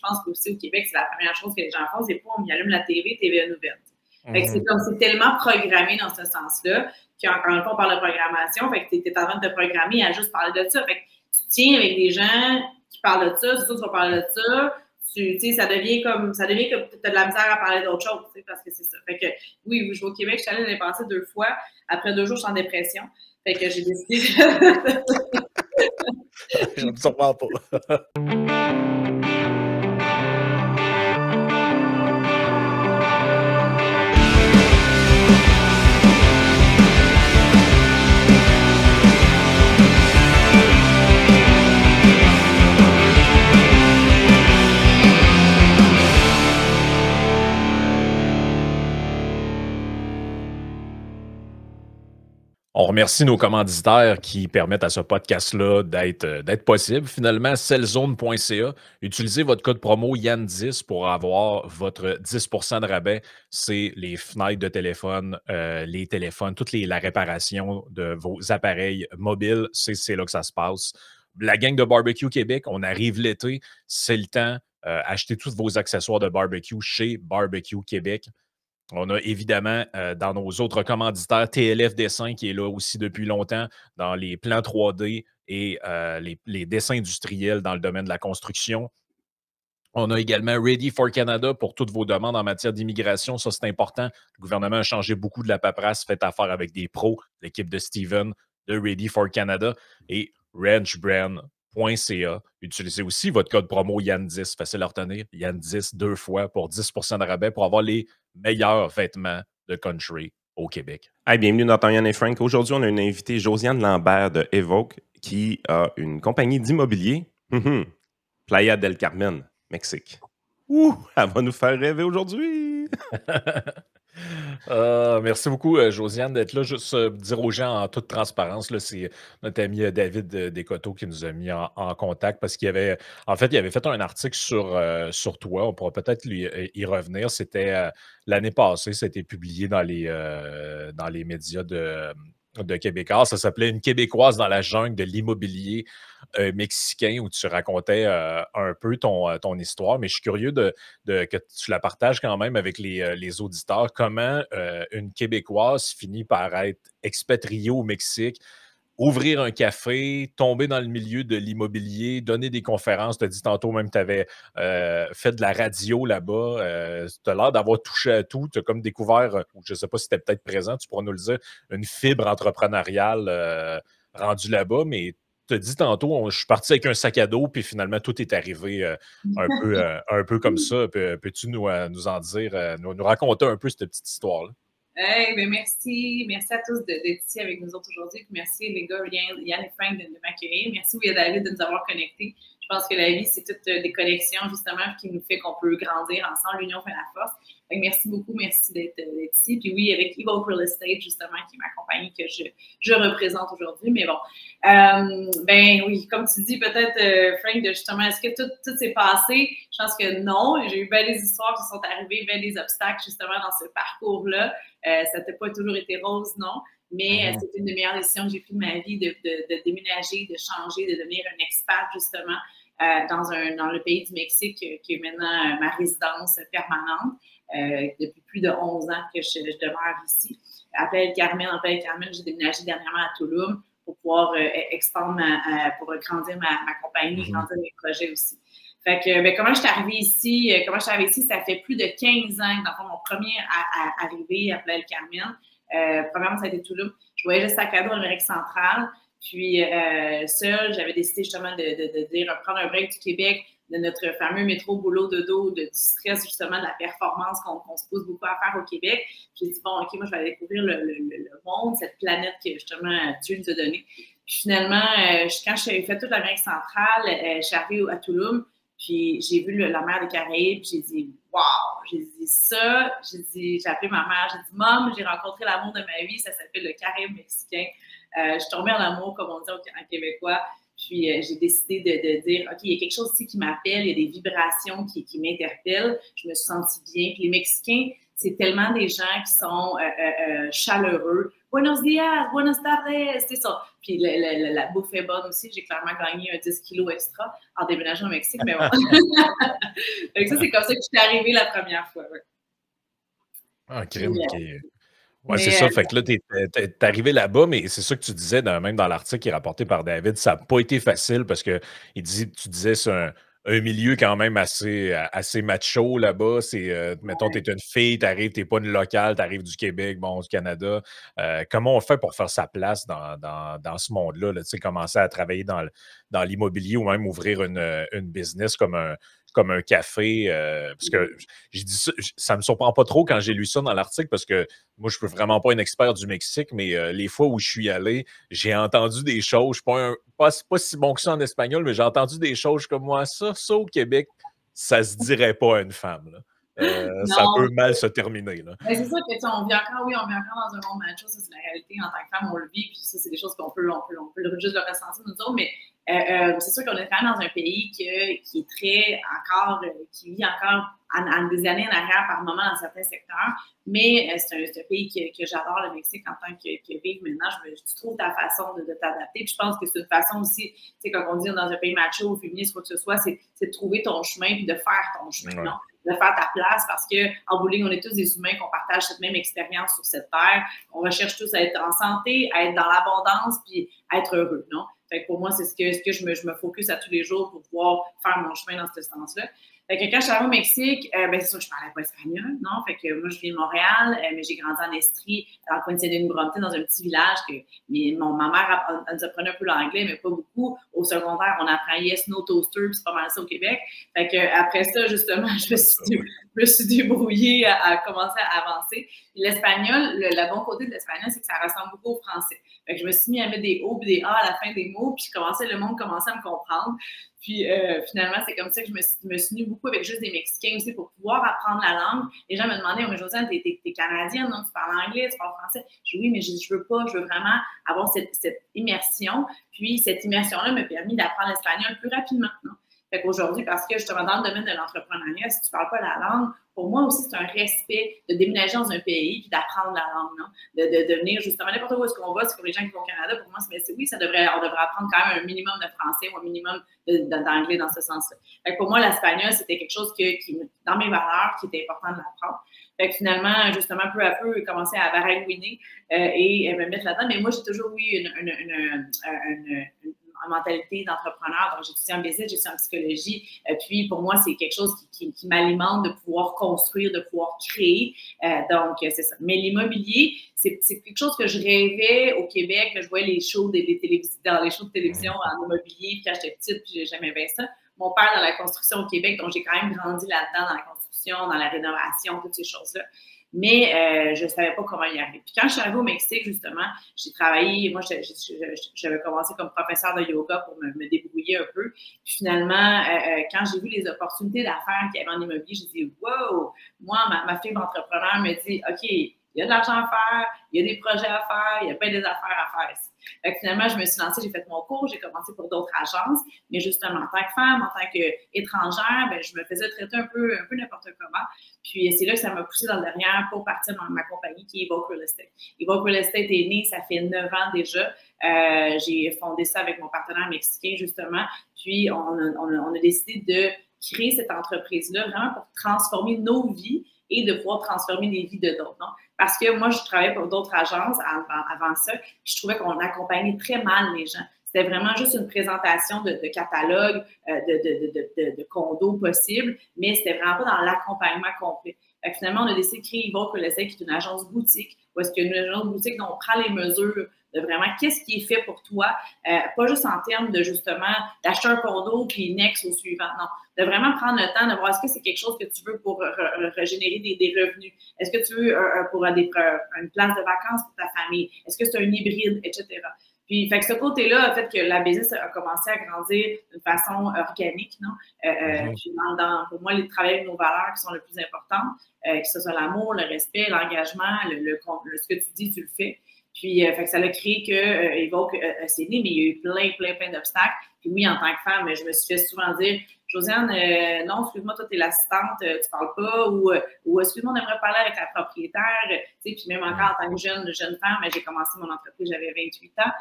pense qu'aussi au Québec, c'est la première chose que les gens font, c'est pas on y allume la TV, TVA Nouvelles. Fait que c'est comme, c'est tellement programmé dans ce sens-là qu'encore une fois, on parle de programmation, fait que tu es en train de te programmer à juste parler de ça. Fait que tu tiens avec des gens qui parlent de ça, c'est sûr que tu vas parler de ça. Tu sais, ça devient comme tu as de la misère à parler d'autre chose, tu sais, parce que c'est ça. Fait que oui, je vais au Québec, je suis allée l'année passée 2 fois. Après 2 jours, je suis en dépression. Fait que j'ai décidé. Je me surprends pas. On remercie nos commanditaires qui permettent à ce podcast-là d'être possible. Finalement, sellzone.ca. Utilisez votre code promo Yann10 pour avoir votre 10% de rabais. C'est les fenêtres de téléphone, les téléphones, la réparation de vos appareils mobiles. C'est là que ça se passe. La gang de Barbecue Québec, on arrive l'été. C'est le temps. Achetez tous vos accessoires de barbecue chez Barbecue Québec. On a évidemment dans nos autres commanditaires TLF Dessin qui est là aussi depuis longtemps dans les plans 3D et les dessins industriels dans le domaine de la construction. On a également Ready for Canada pour toutes vos demandes en matière d'immigration. Ça, c'est important. Le gouvernement a changé beaucoup de la paperasse. Faites affaire avec des pros, l'équipe de Steven de Ready for Canada et ranchbrand.ca. Utilisez aussi votre code promo Yann10, facile à retenir, Yann10 2 fois pour 10% de rabais pour avoir les meilleurs vêtements de country au Québec. Hey, bienvenue dans ton Yann et Frank. Aujourd'hui, on a une invitée, Josiane Lambert de Evoque, qui a une compagnie d'immobilier, Playa del Carmen, Mexique. Ouh, elle va nous faire rêver aujourd'hui! Merci beaucoup, Josiane, d'être là. Juste dire aux gens en toute transparence, là, c'est notre ami David Descoteaux qui nous a mis en contact parce qu'il avait fait un article sur toi. On pourra peut-être y revenir. C'était l'année passée, c'était publié dans les médias de Québécois. Ça s'appelait Une Québécoise dans la jungle de l'immobilier mexicain où tu racontais un peu ton histoire, mais je suis curieux que tu la partages quand même avec les auditeurs. Comment une Québécoise finit par être expatriée au Mexique, ouvrir un café, tomber dans le milieu de l'immobilier, donner des conférences. Tu as dit tantôt même que tu avais fait de la radio là-bas. Tu as l'air d'avoir touché à tout. Tu as comme découvert, je ne sais pas si tu es peut-être présent, tu pourras nous le dire, une fibre entrepreneuriale rendue là-bas, mais tu as dit tantôt, je suis parti avec un sac à dos, puis finalement, tout est arrivé un peu comme ça. Peux-tu nous en dire, nous raconter un peu cette petite histoire-là? Hey, ben merci à tous d'être ici avec nous autres aujourd'hui. Merci les gars, Yann et Frank de m'accueillir. Merci oui, à David de nous avoir connectés. Je pense que la vie, c'est toutes des connexions justement qui nous fait qu'on peut grandir ensemble. L'union fait la force. Donc, merci beaucoup, merci d'être ici. Puis oui, avec Evoque Real Estate, justement, qui est ma compagnie que je représente aujourd'hui. Mais bon, ben oui, comme tu dis, peut-être, Frank, justement, est-ce que tout s'est passé? Je pense que non. J'ai eu bien des histoires qui sont arrivées, bien des obstacles, justement, dans ce parcours-là. Ça n'a pas toujours été rose, non. Mais c'est une des meilleures décisions que j'ai prises de ma vie de déménager, de changer, de devenir un expat, justement, dans le pays du Mexique, qui est maintenant ma résidence permanente. Depuis plus de 11 ans que je demeure ici. En Playa del Carmen, j'ai déménagé dernièrement à Tulum pour pouvoir expandre pour grandir ma compagnie, grandir mes projets aussi. Fait que, ben, comment je suis arrivée ici? Ça fait plus de 15 ans que, dans le fond, mon premier arrivé à Playa del Carmen. Premièrement, ça a été Tulum. Je voyageais sac à dos en Amérique centrale. Puis, seule, j'avais décidé justement de dire, prendre un break du Québec, de notre fameux métro boulot dodo, du stress, justement, de la performance qu'on se pose beaucoup à faire au Québec. J'ai dit, bon, OK, moi, je vais aller découvrir le monde, cette planète que, justement, Dieu nous a donnée. Puis, finalement, quand j'ai fait toute l'Amérique centrale, je suis arrivée à Tulum, puis j'ai vu la mer des Caraïbes, puis j'ai dit, wow! J'ai appelé ma mère, j'ai dit, Mom, j'ai rencontré l'amour de ma vie, ça s'appelle le Caraïbe mexicain. Je suis tombée en amour, comme on dit en québécois. Puis, j'ai décidé de dire, OK, il y a quelque chose ici qui m'appelle, il y a des vibrations qui m'interpellent. Je me suis sentie bien. Puis, les Mexicains, c'est tellement des gens qui sont chaleureux. Buenos días, buenas tardes, c'est ça. Puis, la bouffe est bonne aussi. J'ai clairement gagné un 10 kilos extra en déménageant au Mexique, mais bon. Donc ça, c'est comme ça que je suis arrivée la première fois. Ouais. Ah, crime, OK. Ouais, c'est Mais ça. Fait que là, t'es arrivé là-bas, mais c'est ça que tu disais, même dans l'article qui est rapporté par David, ça n'a pas été facile parce que tu disais c'est un milieu quand même assez macho là-bas. Mettons, tu es une fille, tu n'es pas une locale, tu arrives du Québec, bon, du Canada. Comment on fait pour faire sa place dans ce monde-là? Là, tu sais, commencer à travailler dans l'immobilier ou même ouvrir une business comme un café. Parce que j'ai dit ça, ça me surprend pas trop quand j'ai lu ça dans l'article parce que moi, je ne suis vraiment pas un expert du Mexique, mais les fois où je suis allé, j'ai entendu des choses. Je ne suis pas si bon que ça en espagnol, mais j'ai entendu des choses comme moi. Ça au Québec, ça se dirait pas à une femme. Là. Ça peut mal se terminer. Là. Mais c'est sûr que on vit encore dans un monde macho, ça c'est la réalité. En tant que femme, on le vit, puis ça, c'est des choses qu'on peut juste le ressentir nous autres, mais c'est sûr qu'on est quand même dans un pays qui est très encore, qui vit encore des années en arrière par moment dans certains secteurs, mais c'est un pays que j'adore, le Mexique, en tant que vivre maintenant. Je trouve ta façon de t'adapter, puis je pense que c'est une façon aussi, tu sais, quand on dit dans un pays macho ou féministe, quoi que ce soit, c'est de trouver ton chemin puis de faire ton chemin, non? De faire ta place, parce qu'en bout de ligne, on est tous des humains, qu'on partage cette même expérience sur cette terre. On recherche tous à être en santé, à être dans l'abondance, puis à être heureux, non? Fait que pour moi, c'est ce que je me focus à tous les jours pour pouvoir faire mon chemin dans ce sens-là. Fait que quand je suis arrivée au Mexique, c'est sûr que je parlais pas espagnol, non? Fait que moi, je viens de Montréal, mais j'ai grandi en Estrie, dans le coin de Saint-Denis-Brampton, dans un petit village que ma mère, elle nous apprenait un peu l'anglais, mais pas beaucoup. Au secondaire, on apprend Yes, No, Toaster, puis c'est pas mal ça au Québec. Fait que après ça, justement, je me suis débrouillée à commencer à avancer. L'espagnol, le bon côté de l'espagnol, c'est que ça ressemble beaucoup au français. Fait que je me suis mis à mettre des O et des A à la fin des mots, puis le monde commençait à me comprendre. Puis finalement, c'est comme ça que je me suis unie beaucoup avec juste des Mexicains aussi pour pouvoir apprendre la langue. Les gens me demandaient, oh, mais Josiane, t'es canadienne, non? Tu parles anglais, tu parles français. Je dis oui, mais je veux vraiment avoir cette immersion. Puis cette immersion-là m'a permis d'apprendre l'espagnol plus rapidement, non? Fait qu'aujourd'hui, parce que justement dans le domaine de l'entrepreneuriat, si tu ne parles pas la langue, pour moi aussi, c'est un respect de déménager dans un pays puis d'apprendre la langue, non? De venir justement n'importe où est-ce qu'on va, c'est pour les gens qui vont au Canada, pour moi, oui, on devrait apprendre quand même un minimum de français ou un minimum d'anglais dans ce sens-là. Fait que pour moi, l'espagnol, c'était quelque chose qui, dans mes valeurs, qui était important de l'apprendre. Fait que finalement, justement, peu à peu, j'ai commencé à baragouiner et me mettre là-dedans. Mais moi, j'ai toujours eu une mentalité d'entrepreneur. Donc, j'ai étudié en business, j'ai étudié en psychologie. Puis, pour moi, c'est quelque chose qui m'alimente de pouvoir construire, de pouvoir créer. Donc, c'est ça. Mais l'immobilier, c'est quelque chose que je rêvais au Québec. Je voyais les shows dans les shows de télévision en immobilier. Puis, quand j'étais petite, puis j'aimais bien ça. Mon père dans la construction au Québec, donc j'ai quand même grandi là-dedans, dans la construction, dans la rénovation, toutes ces choses-là. Mais je ne savais pas comment y arriver. Puis quand je suis arrivée au Mexique, justement, j'ai travaillé, moi, j'avais commencé comme professeur de yoga pour me débrouiller un peu. Puis finalement, quand j'ai vu les opportunités d'affaires qu'il y avait en immobilier, j'ai dit, wow! Moi, ma fibre entrepreneur me dit, OK, il y a de l'argent à faire, il y a des projets à faire, il y a pas des affaires à faire ici. Fait que finalement, je me suis lancée, j'ai fait mon cours, j'ai commencé pour d'autres agences, mais justement, en tant que femme, en tant qu'étrangère, je me faisais traiter un peu n'importe comment. Puis c'est là que ça m'a poussée dans le derrière pour partir dans ma compagnie qui est Evoke Real Estate. Evoke Real Estate est née, ça fait 9 ans déjà. J'ai fondé ça avec mon partenaire mexicain, justement. Puis on a décidé de créer cette entreprise-là vraiment pour transformer nos vies et de pouvoir transformer les vies de d'autres. Parce que moi, je travaillais pour d'autres agences avant ça, puis je trouvais qu'on accompagnait très mal les gens. C'était vraiment juste une présentation de catalogue, de condos possibles, mais c'était vraiment pas dans l'accompagnement complet. Fait que finalement, on a décidé de créer Evoke Real Estate, qui est une agence boutique, où est-ce qu'il y a une agence boutique dont on prend les mesures de vraiment qu'est-ce qui est fait pour toi, pas juste en termes de justement d'acheter un condo puis next au suivant, non. De vraiment prendre le temps de voir est-ce que c'est quelque chose que tu veux pour régénérer des revenus. Est-ce que tu veux pour une place de vacances pour ta famille? Est-ce que c'est un hybride, etc. Puis, fait que ce côté-là a fait que la business a commencé à grandir d'une façon organique, non? Puis pour moi, les travailler avec nos valeurs qui sont les plus importantes, que ce soit l'amour, le respect, l'engagement, ce que tu dis, tu le fais. Puis, fait que ça a créé que Evoke c'est né, mais il y a eu plein d'obstacles. Puis oui, en tant que femme, je me suis fait souvent dire, Josiane, non, excuse-moi, toi, tu es l'assistante, tu parles pas, ou excuse-moi, on aimerait parler avec la propriétaire. Puis même encore en tant que jeune femme, j'ai commencé mon entreprise, j'avais 28 ans.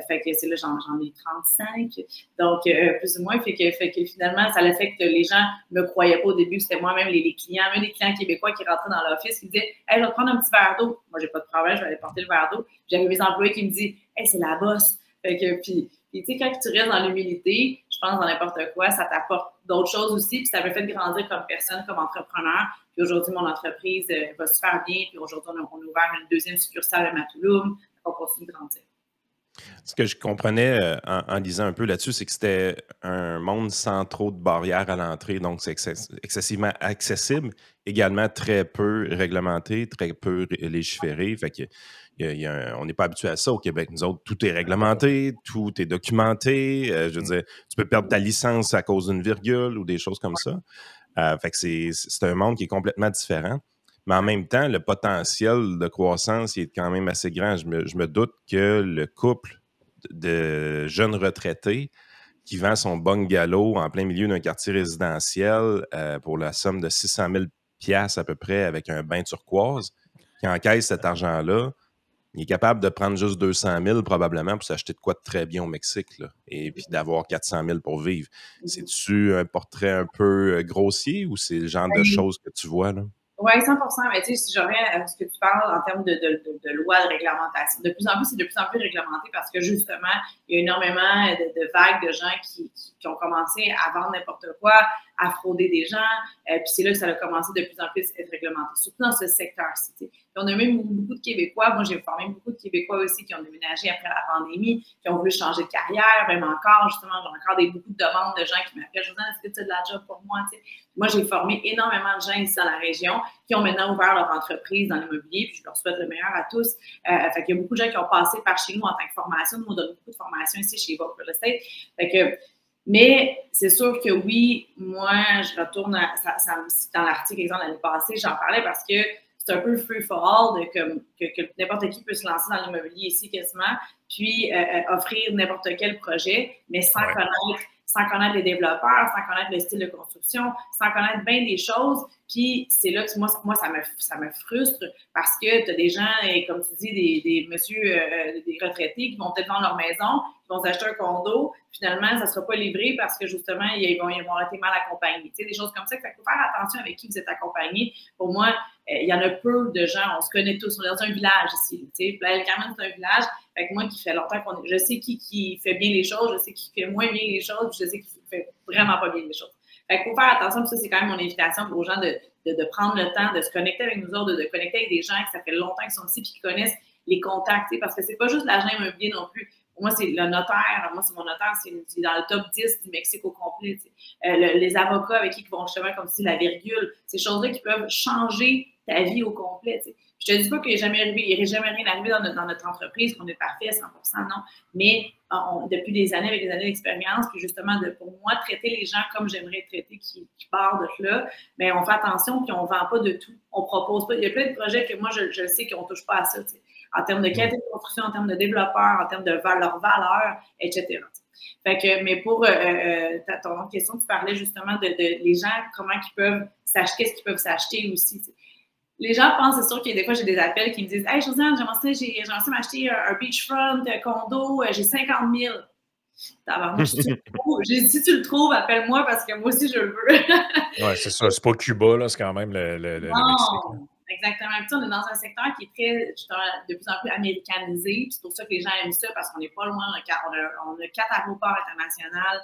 Fait que c'est là, j'en ai 35. Donc, plus ou moins, fait que finalement, ça l'a fait que les gens me croyaient pas au début. C'était moi-même les clients, même les clients québécois qui rentraient dans l'office, qui disaient, hey, je vais te prendre un petit verre d'eau. Moi, j'ai pas de problème, je vais aller porter le verre d'eau. J'avais mes employés qui me disent, hey, c'est la bosse. Fait que, puis tu sais, quand tu restes dans l'humilité, je pense dans n'importe quoi, ça t'apporte d'autres choses aussi, puis ça me fait grandir comme personne, comme entrepreneur. Puis aujourd'hui, mon entreprise va super bien, puis aujourd'hui, on a ouvert une deuxième succursale à Matouloum, on continue de grandir. Ce que je comprenais en lisant un peu là-dessus, c'est que c'était un monde sans trop de barrières à l'entrée, donc c'est excessivement accessible, également très peu réglementé, très peu légiféré. Fait que on n'est pas habitué à ça au Québec. Nous autres, tout est réglementé, tout est documenté. Je veux dire, tu peux perdre ta licence à cause d'une virgule ou des choses comme ça. Fait que c'est un monde qui est complètement différent. Mais en même temps, le potentiel de croissance il est quand même assez grand. Je me doute que le couple de jeunes retraités qui vend son bungalow en plein milieu d'un quartier résidentiel pour la somme de 600 000 $ à peu près avec un bain turquoise, qui encaisse cet argent-là, il est capable de prendre juste 200 000 probablement pour s'acheter de quoi de très bien au Mexique, là, et puis d'avoir 400 000 pour vivre. C'est-tu un portrait un peu grossier ou c'est le genre de choses que tu vois, là? Oui, 100 mais tu sais, si je reviens à ce que tu parles en termes de loi de réglementation, de plus en plus, c'est de plus en plus réglementé parce que justement, il y a énormément de vagues de gens qui ont commencé à vendre n'importe quoi, à frauder des gens, puis c'est là que ça a commencé de plus en plus à être réglementé, surtout dans ce secteur-ci. On a même beaucoup de Québécois, moi j'ai formé beaucoup de Québécois aussi qui ont déménagé après la pandémie, qui ont voulu changer de carrière, même encore, justement, j'ai encore beaucoup de demandes de gens qui m'appellent, Josiane, est-ce que tu as de la job pour moi? T'sais. Moi, j'ai formé énormément de gens ici dans la région qui ont maintenant ouvert leur entreprise dans l'immobilier, puis je leur souhaite le meilleur à tous. Fait qu'il y a beaucoup de gens qui ont passé par chez nous en tant que formation. Nous, on donne beaucoup de formations ici chez Evoque Real Estate. Fait que, mais c'est sûr que oui, moi, je retourne dans l'article, exemple, l'année passée, j'en parlais parce que c'est un peu free for all, que n'importe qui peut se lancer dans l'immobilier ici quasiment, puis offrir n'importe quel projet, mais sans connaître les développeurs, sans connaître le style de construction, sans connaître bien des choses. Puis c'est là que moi ça me frustre parce que tu as des gens, comme tu dis, des messieurs, des retraités qui vont peut-être vendre leur maison, qui vont s'acheter un condo, finalement, ça ne sera pas livré parce que justement, ils vont être mal accompagnés. Tu sais, des choses comme ça, il faut faire attention avec qui vous êtes accompagné. Pour moi, il y en a peu de gens, on se connaît tous, on est dans un village ici. Tu sais, Playa-del-Carmen, c'est un village. Fait que moi, qui fait longtemps je sais qui fait bien les choses, je sais qui fait moins bien les choses, je sais qui fait vraiment pas bien les choses. Fait qu'il faut faire attention, puis ça, c'est quand même mon invitation aux gens de prendre le temps de se connecter avec nous autres, de connecter avec des gens qui ça fait longtemps qu'ils sont ici puis qui connaissent les contacts, parce que c'est pas juste l'agent immobilier non plus. Pour moi, c'est le notaire. Moi, c'est mon notaire, c'est dans le top 10 du Mexique au complet. Les avocats avec qui vont justement, comme tu dis, la virgule, ces choses-là qui peuvent changer ta vie au complet. T'sais. Je te dis pas qu'il n'y aurait jamais rien arrivé dans notre entreprise, qu'on est parfait à 100%, non. Mais depuis des années, avec des années d'expérience, puis justement, pour moi, traiter les gens comme j'aimerais être traité qui partent de là, bien, on fait attention, puis on ne vend pas de tout. On ne propose pas. Il y a plein de projets que moi, je sais qu'on ne touche pas à ça, t'sais. En termes de qualité de construction, en termes de développeurs, en termes de leur valeur, etc. Fait que, mais pour ton question, tu parlais justement de les gens, comment ils peuvent s'acheter, qu'est-ce qu'ils peuvent s'acheter aussi. T'sais. Les gens pensent, c'est sûr que des fois, j'ai des appels qui me disent « Hey, Josiane, j'ai commencé à m'acheter un beachfront condo, j'ai 50 000. » Si tu le trouves, appelle-moi parce que moi aussi, je le veux. Oui, c'est ça. C'est pas Cuba, là, c'est quand même le Mexique. Là. Exactement. Puis, on est dans un secteur qui est très, de plus en plus américanisé. C'est pour ça que les gens aiment ça, parce qu'on n'est pas loin. On a 4 aéroports internationaux,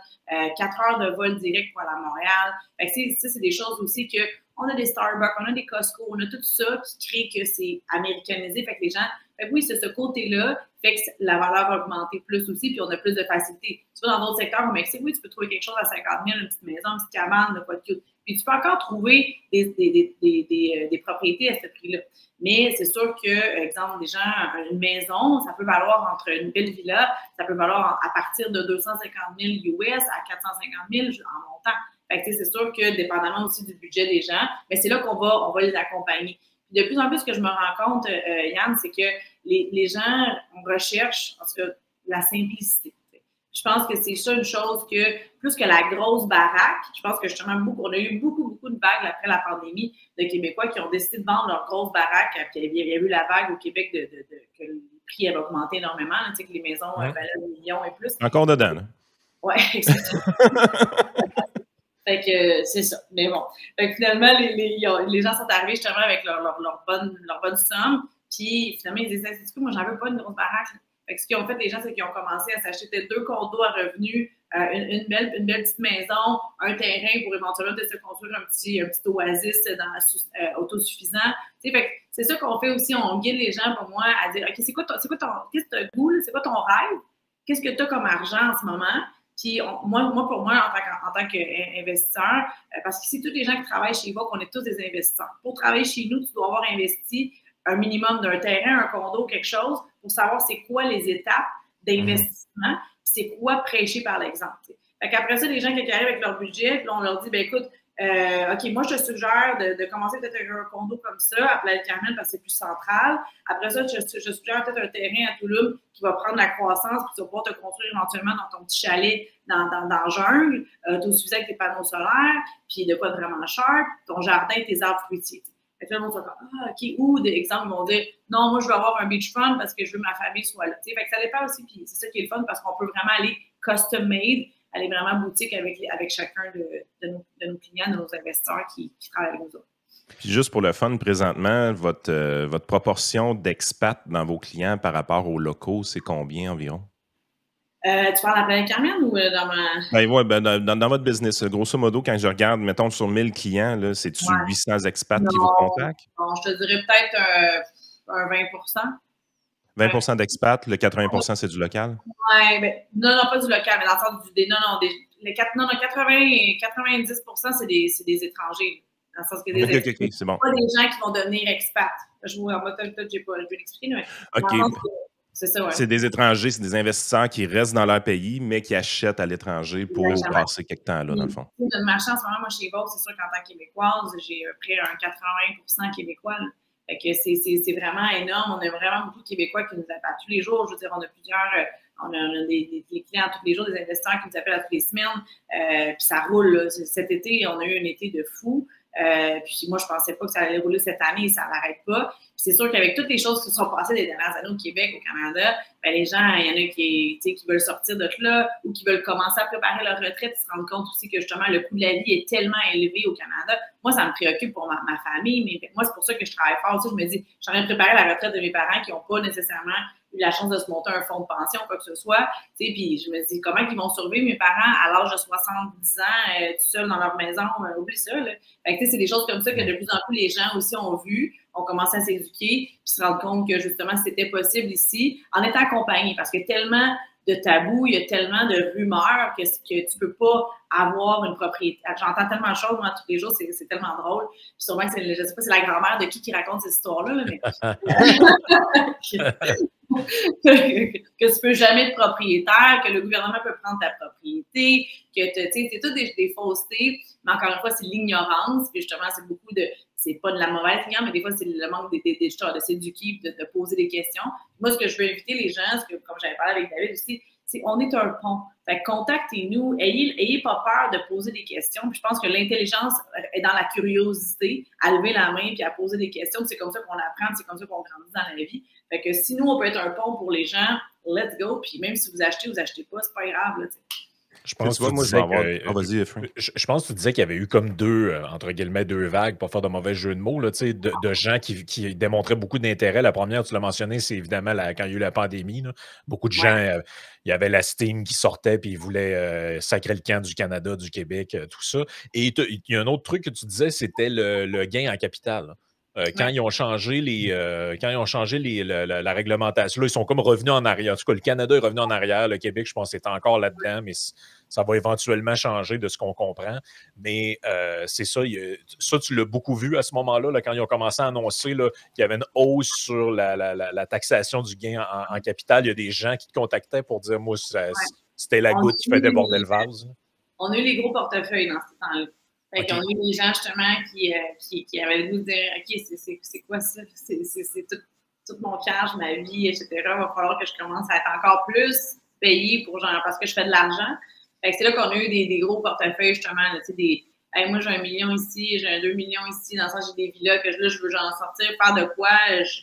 4 heures de vol direct pour aller à Montréal. Fait que, ça, c'est des choses aussi que on a des Starbucks, on a des Costco, on a tout ça qui crée que c'est américanisé. Fait que les gens, fait que oui, c'est ce côté-là fait que la valeur a augmenté plus aussi, puis on a plus de facilité. Tu vois, dans d'autres secteurs au Mexique, oui, tu peux trouver quelque chose à 50 000, une petite maison, une petite cabane, de quoi de cute. Puis tu peux encore trouver des propriétés à ce prix-là. Mais c'est sûr que, exemple, des gens, une maison, ça peut valoir entre une belle villa, ça peut valoir à partir de 250 000 US à 450 000 en montant. Fait que c'est sûr que, dépendamment aussi du budget des gens, mais c'est là qu'on va les accompagner. Puis de plus en plus, ce que je me rends compte, Yann, c'est que les gens recherchent, en tout cas, la simplicité. Je pense que c'est ça une chose que, plus que la grosse baraque, je pense que justement, on a eu beaucoup de vagues après la pandémie de Québécois qui ont décidé de vendre leur grosse baraque. Puis il y a eu la vague au Québec que le prix avait augmenté énormément, là, tu sais, que les maisons valaient 1 million et plus. Encore dedans, là. Oui, exactement. Fait que c'est ça. Mais bon. Fait que finalement, les gens sont arrivés justement avec leur bonne somme. Puis finalement, ils disaient, c'est moi, j'en veux pas une grosse baraque. Fait que ce qu'ils ont fait, les gens, c'est qu'ils ont commencé à s'acheter peut-être 2 condos à revenus, une belle petite maison, un terrain pour éventuellement se construire un petit oasis autosuffisant. Fait que c'est ça qu'on fait aussi. On guide les gens, pour moi, à dire, OK, qu'est-ce que tu as le goût, c'est quoi ton rêve? Qu'est-ce que tu as comme argent en ce moment? Puis pour moi, en tant qu'investisseur, parce qu'ici, tous les gens qui travaillent chez Evoque, on est tous des investisseurs. Pour travailler chez nous, tu dois avoir investi un minimum d'un terrain, un condo, quelque chose, pour savoir c'est quoi les étapes d'investissement, c'est quoi prêcher par l'exemple. Fait qu'après ça, les gens qui arrivent avec leur budget, puis on leur dit, ben écoute, OK, moi, je te suggère de commencer peut-être un condo comme ça, à Playa-del-Carmen, parce que c'est plus central. Après ça, je suggère peut-être un terrain à Toulouse qui va prendre la croissance, puis tu vas pouvoir te construire éventuellement dans ton petit chalet dans la jungle, autosuffisant avec tes panneaux solaires, puis de quoi de vraiment cher, ton jardin, tes arbres fruitiers. Fait que là, le monde va dire, OK, ou des exemples vont dire, non, moi, je veux avoir un beachfront parce que je veux que ma famille soit là. Fait que ça dépend aussi, puis c'est ça qui est le fun parce qu'on peut vraiment aller custom-made, aller vraiment boutique avec chacun de nos clients, de nos investisseurs qui travaillent avec nous autres. Puis juste pour le fun, présentement, votre proportion d'expats dans vos clients par rapport aux locaux, c'est combien environ? Tu parles à Playa-del-Carmen ou dans ma... dans votre business, grosso modo, quand je regarde, mettons, sur 1000 clients, c'est-tu 800 expats qui vous contactent? Non, je te dirais peut-être un 20 20 d'expats, le 80 c'est du local? Oui, ben, non, pas du local, mais dans le sens non, 90 c'est des étrangers. Dans le sens que OK, c'est bon. Pas des gens qui vont devenir expats. Je vais l'expliquer, mais OK. c'est ça, ouais. C'est des étrangers, c'est des investisseurs qui restent dans leur pays, mais qui achètent à l'étranger pour passer quelque temps là, dans le fond. Notre marché en ce moment, moi, chez Evoque, c'est sûr qu'en tant que québécoise, j'ai près un 80 québécois. Là. Fait que c'est vraiment énorme. On a vraiment beaucoup de Québécois qui nous appellent tous les jours. Je veux dire, on a plusieurs, on a des clients tous les jours, des investisseurs qui nous appellent à toutes les semaines. Puis ça roule. Là. Cet été, on a eu un été de fou. Puis moi, je pensais pas que ça allait rouler cette année et ça n'arrête pas. Puis c'est sûr qu'avec toutes les choses qui sont passées des dernières années au Québec, au Canada, ben les gens, il y en a qui veulent sortir de là ou qui veulent commencer à préparer leur retraite. Ils se rendent compte aussi que justement, le coût de la vie est tellement élevé au Canada. Moi, ça me préoccupe pour ma famille, mais moi, c'est pour ça que je travaille fort aussi. Je me dis, je suis en train de préparer la retraite de mes parents qui n'ont pas nécessairement eu la chance de se monter un fonds de pension ou quoi que ce soit. Puis je me dis, comment ils vont survivre mes parents à l'âge de 70 ans, tout seuls dans leur maison? Oublie ça. Là. Fait que, c'est des choses comme ça que de plus en plus les gens aussi ont vu, ont commencé à s'éduquer, puis se rendre compte que justement c'était possible ici, en étant accompagné, parce que tellement de tabous, il y a tellement de rumeurs que tu peux pas avoir une propriété. J'entends tellement de choses, moi, tous les jours, c'est tellement drôle. Puis sûrement que je sais pas, c'est la grand-mère de qui raconte ces histoires-là, mais que tu peux jamais être propriétaire, que le gouvernement peut prendre ta propriété, que tu sais, c'est tout des faussetés, mais encore une fois, c'est l'ignorance, puis justement, c'est beaucoup de, c'est pas de la mauvaise ignorance, mais des fois, c'est le manque de s'éduquer, de poser des questions. Moi, ce que je veux inviter les gens, comme j'avais parlé avec David aussi, c'est on est un pont. Fait que contactez-nous, ayez pas peur de poser des questions. Puis je pense que l'intelligence est dans la curiosité, à lever la main puis à poser des questions. C'est comme ça qu'on apprend, c'est comme ça qu'on grandit dans la vie. Fait que si nous, on peut être un pont pour les gens, let's go. Puis même si vous achetez pas, c'est pas grave. Là, je pense que tu disais qu'il y avait eu comme entre guillemets, deux vagues, pour faire de mauvais jeu de mots, là, de gens qui démontraient beaucoup d'intérêt. La première, tu l'as mentionné, c'est évidemment quand il y a eu la pandémie. Là. Beaucoup de gens, il y avait la Steam qui sortait puis ils voulaient sacrer le camp du Canada, du Québec, tout ça. Et il y a un autre truc que tu disais, c'était le gain en capital. Quand ils ont changé la réglementation, là, ils sont comme revenus en arrière. En tout cas, le Canada est revenu en arrière. Le Québec, je pense, est encore là-dedans, mais ça va éventuellement changer de ce qu'on comprend. Mais c'est ça, ça, tu l'as beaucoup vu à ce moment-là, là, quand ils ont commencé à annoncer qu'il y avait une hausse sur la taxation du gain en capital. Il y a des gens qui te contactaient pour dire, moi, c'était la goutte qui fait déborder le vase. On a eu les gros portefeuilles dans ce temps-là. Fait qu'on a eu des gens justement qui avaient le goût de dire OK, c'est quoi ça? C'est tout mon cash, ma vie, etc. Il va falloir que je commence à être encore plus payer pour genre parce que je fais de l'argent. Fait que c'est là qu'on a eu des gros portefeuilles, justement, là, tu sais, hey, moi, j'ai 1 million ici, j'ai 2 millions ici, dans le sens, j'ai des villas que là, je veux genre sortir, faire de quoi.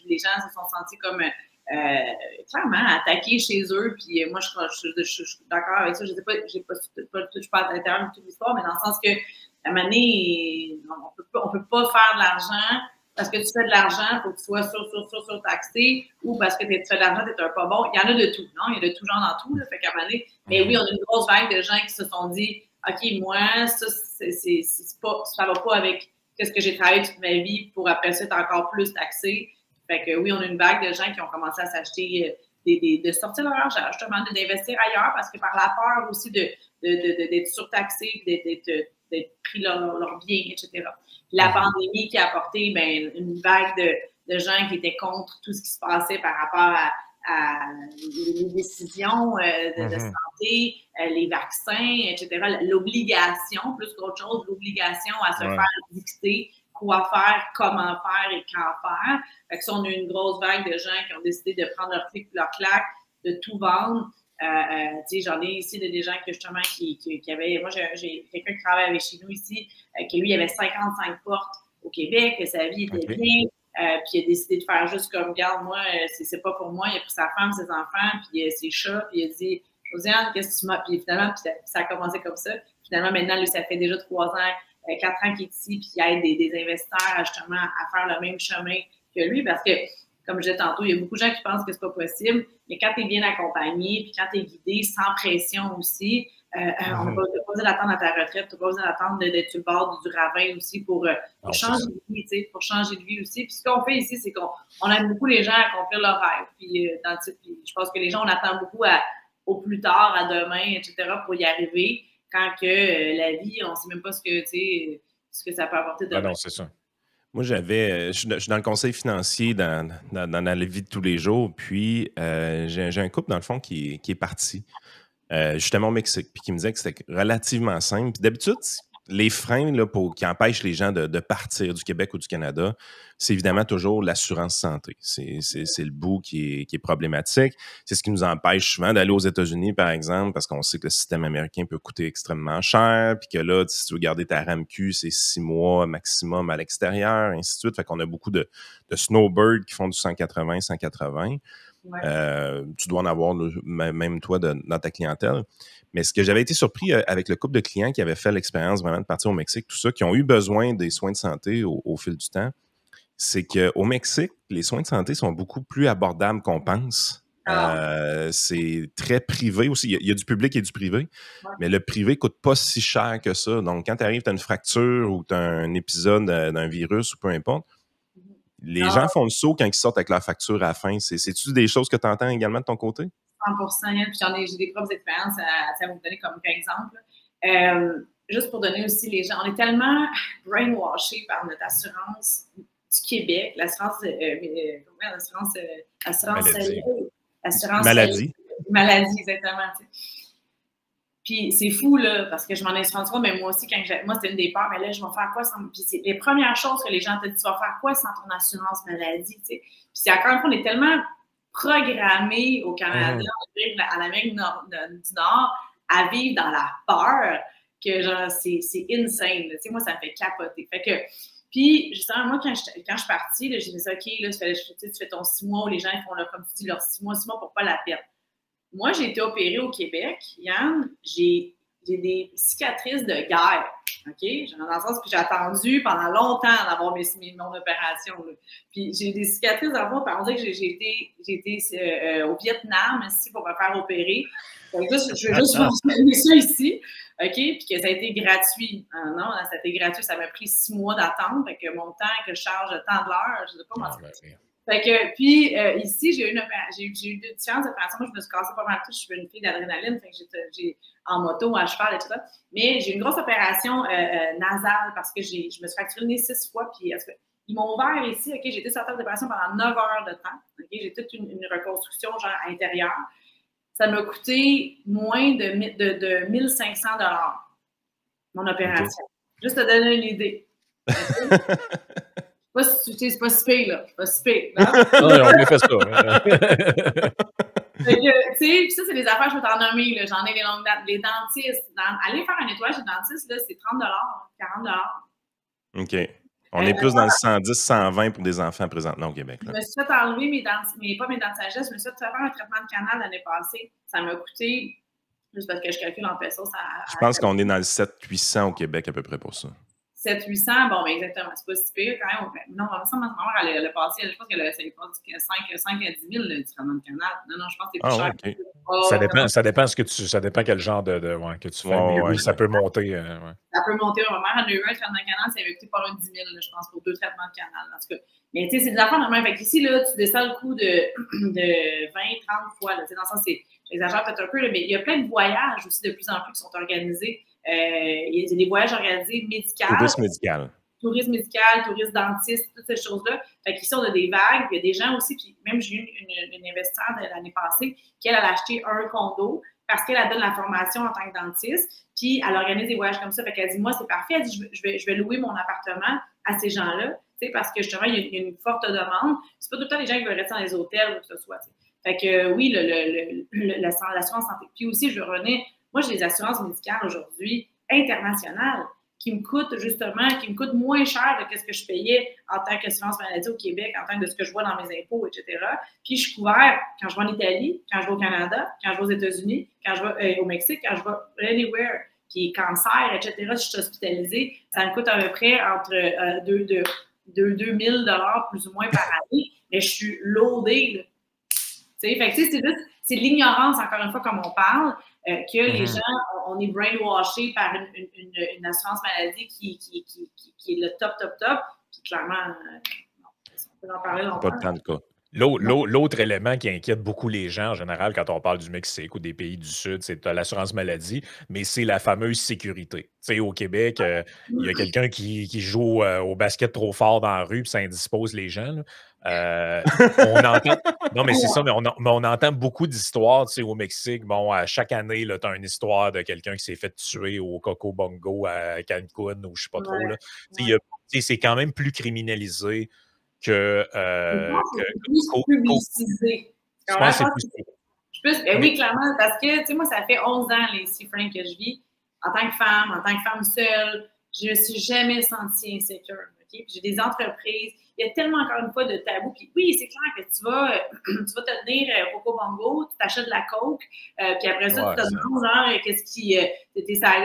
Les gens se sont sentis comme clairement attaqués chez eux. Puis moi, je suis d'accord avec ça. Je sais pas, je suis pas à l'intérieur de toute l'histoire, mais dans le sens que, à un moment donné, on peut pas faire de l'argent parce que tu fais de l'argent, il faut que tu sois surtaxé, ou parce que tu fais de l'argent, tu es un pas bon. Il y en a de tout, non? Il y a de tout genre dans tout. Là, fait qu'à un moment donné, mais oui, on a une grosse vague de gens qui se sont dit OK, moi, ça, ça va pas avec ce que j'ai travaillé toute ma vie pour après ça être encore plus taxé. Fait que oui, on a une vague de gens qui ont commencé à s'acheter, de sortir leur argent, justement, d'investir ailleurs parce que par la peur aussi d'être surtaxé, d'être pris leurs biens, etc. La pandémie qui a apporté une vague de gens qui étaient contre tout ce qui se passait par rapport à les décisions de santé, les vaccins, etc. L'obligation, plus qu'autre chose, l'obligation à se faire dicter quoi faire, comment faire et quand faire. Fait que ça, on a une grosse vague de gens qui ont décidé de prendre leur clic, leur claque, de tout vendre. J'en ai ici des gens que justement qui avaient. Moi, j'ai quelqu'un qui travaille avec chez nous ici, qui lui avait 55 portes au Québec, que sa vie était bien. Puis il a décidé de faire juste comme, regarde, moi, c'est pas pour moi. Il a pris sa femme, ses enfants, puis ses chats, puis il a dit, Josiane, qu'est-ce que tu m'as. Puis finalement, ça a commencé comme ça. Finalement, maintenant, lui, ça fait déjà 3 ans, 4 ans qu'il est ici, puis il aide des investisseurs justement à faire le même chemin que lui, parce que, comme je disais tantôt, il y a beaucoup de gens qui pensent que c'est pas possible, mais quand tu es bien accompagné, puis quand tu es guidé, sans pression aussi, on n'a pas besoin d'attendre à ta retraite, tu n'as pas besoin d'attendre d'être sur le bord du ravin aussi pour changer de vie, tu sais, pour changer de vie aussi. Puis ce qu'on fait ici, c'est qu'on aide beaucoup les gens à accomplir leurs rêves. Puis, puis je pense que les gens, on attend beaucoup au plus tard, à demain, etc., pour y arriver, quand que la vie, on ne sait même pas ce que ça peut apporter demain. Ah non, c'est ça. Moi, je suis dans le conseil financier dans la vie de tous les jours, puis j'ai un couple, dans le fond, qui est parti justement au Mexique, puis qui me disait que c'était relativement simple. Puis d'habitude, les freins là, qui empêchent les gens de partir du Québec ou du Canada, c'est évidemment toujours l'assurance santé. C'est le bout qui est problématique. C'est ce qui nous empêche souvent d'aller aux États-Unis, par exemple, parce qu'on sait que le système américain peut coûter extrêmement cher, puis que là, si tu veux garder ta RAMQ, c'est 6 mois maximum à l'extérieur, ainsi de suite. Fait qu'on a beaucoup de snowbirds qui font du 180, 180. Ouais. Tu dois en avoir même toi dans ta clientèle. Mais ce que j'avais été surpris avec le couple de clients qui avaient fait l'expérience vraiment de partir au Mexique, tout ça, qui ont eu besoin des soins de santé au fil du temps, c'est qu'au Mexique, les soins de santé sont beaucoup plus abordables qu'on pense. C'est très privé aussi. Il y a du public et du privé, mais le privé ne coûte pas si cher que ça. Donc, quand tu arrives, tu as une fracture ou tu as un épisode d'un virus ou peu importe, les gens font le saut quand ils sortent avec leur facture à la fin. C'est-tu des choses que tu entends également de ton côté? 100%. Puis j'ai des propres expériences à vous donner comme exemple. Juste pour donner aussi les gens, on est tellement brainwashés par notre assurance du Québec, l'assurance maladie, exactement. T'sais. Puis c'est fou, là, parce que je m'en ai rendu compte, mais moi aussi, moi, c'était une des peurs, mais là, je vais faire quoi sans. Puis c'est les premières choses que les gens te disent, tu vas faire quoi sans ton assurance maladie, tu sais. Puis c'est encore une fois, on est tellement programmés au Canada, à l'Amérique du Nord, à vivre dans la peur que, genre, c'est insane, tu sais. Moi, ça me fait capoter. Fait que, puis, justement, moi, quand je suis partie, j'ai dit, OK, là, tu fais ton 6 mois où les gens ils font, là, comme tu dis, leurs 6 mois pour pas la perdre. Moi, j'ai été opérée au Québec, Yann, j'ai des cicatrices de guerre, OK? Dans le sens que j'ai attendu pendant longtemps d'avoir mon opération. Là. Puis j'ai des cicatrices dans le fond, par exemple, que j'ai été au Vietnam ici pour me faire opérer. Donc là, je veux juste mentionner ça ici, OK? Puis que ça a été gratuit. Non, ça a été gratuit, ça m'a pris 6 mois d'attente, fait que mon temps que je charge le temps de l'heure, je ne sais pas comment ça. Fait que, puis ici, j'ai eu différentes opérations. Moi, je me suis cassée pas mal tout. Je suis une fille d'adrénaline, fait que j'ai en moto, à cheval, etc. Mais j'ai eu une grosse opération nasale parce que je me suis fracturé le nez 6 fois. Puis ils m'ont ouvert ici. OK, j'ai été sur la table d'opération pendant 9 heures de temps. OK, j'ai toute une reconstruction genre intérieure. Ça m'a coûté moins de 1 500 $, mon opération. Okay. Juste te donner une idée. Okay? C'est pas si pire, là. C'est pas si pire. Non, on a fait ça. Tu sais, ça, c'est des affaires, je peux t'en nommer. J'en ai les longues dates. Les dentistes. Aller faire un nettoyage des dentistes, là, c'est 30 40 OK. On est plus dans le 110, 120 pour des enfants présentement au Québec. Là. Je me suis fait enlever pas mes dents de sagesse, je me suis fait faire un traitement de canal l'année passée. Ça m'a coûté, juste parce que je calcule en pesos. Je pense qu'on est dans le 700-800 au Québec à peu près pour ça. 700-800, bon, ben exactement. C'est pas si pire quand même. Non, ma mère, elle a passé, je pense qu'elle a passé 5 à 10 000 le traitement de canal. Non, je pense que c'est plus cher. Okay. Ça dépend quel genre que tu fais. Mais oui, ça peut monter. Ça peut monter. Ma mère, elle a eu un traitement de canal, ça avait coûté pas loin de 10 000, je pense, pour 2 traitements de canal. En tout cas. Mais tu sais, c'est des affaires normalement. Fait qu'ici, là, tu descends le coût de 20, 30 fois. Là, dans le sens, j'exagère peut-être un peu, là, mais il y a plein de voyages aussi de plus en plus qui sont organisés. Il y a des voyages organisés médicaux. Tourisme médical. Tourisme médical, tourisme dentiste, toutes ces choses-là. Fait qu'ici, on a des vagues. Il y a des gens aussi, puis même j'ai eu une investisseur de l'année passée qui, elle a acheté un condo parce qu'elle donne la formation en tant que dentiste, puis elle organise des voyages comme ça. Fait qu'elle dit, moi, c'est parfait. Elle dit, je vais louer mon appartement à ces gens-là, parce que justement, il y a une forte demande. C'est pas tout le temps les gens qui veulent rester dans les hôtels ou que ce soit. T'sais. Fait que oui, l'assurance santé. Puis aussi, je revenais, moi, j'ai des assurances médicales aujourd'hui internationales qui me coûtent moins cher de ce que je payais en tant qu'assurance maladie au Québec, en tant que de ce que je vois dans mes impôts, etc. Puis je suis couvert quand je vais en Italie, quand je vais au Canada, quand je vais aux États-Unis, quand je vais au Mexique, quand je vais anywhere. Puis cancer, etc., si je suis hospitalisée, ça me coûte à peu près entre 2 000 $ plus ou moins par année, mais je suis loadée. Fait que c'est l'ignorance, encore une fois, comme on parle, que les gens, on est brainwashés par une assurance maladie qui est le top. Puis clairement, on peut en parler longtemps. Pas de temps de cas. L'autre élément qui inquiète beaucoup les gens en général quand on parle du Mexique ou des pays du Sud, c'est l'assurance maladie, mais c'est la fameuse sécurité. Tu sais, au Québec, il y a quelqu'un qui joue au basket trop fort dans la rue puis ça indispose les gens. On entend... Non, mais c'est ça, mais on entend beaucoup d'histoires, tu sais, au Mexique. Bon, à chaque année, tu as une histoire de quelqu'un qui s'est fait tuer au Coco Bongo à Cancun ou je sais pas trop. Là. C'est quand même plus criminalisé que plus publicisé. Je pense que c'est plus. Oui, clairement, parce que, tu sais, moi, ça fait 11 ans, les ici, Frank, que je vis en tant que femme seule. Je ne me suis jamais sentie insécure. Okay? Puis j'ai des entreprises. Il y a tellement, encore une fois, de tabous. Puis oui, c'est clair que tu vas te tenir au Coco Bongo, tu t'achètes de la coke, puis après ça, tu te demandes, genre, qu'est-ce qui. C'est sa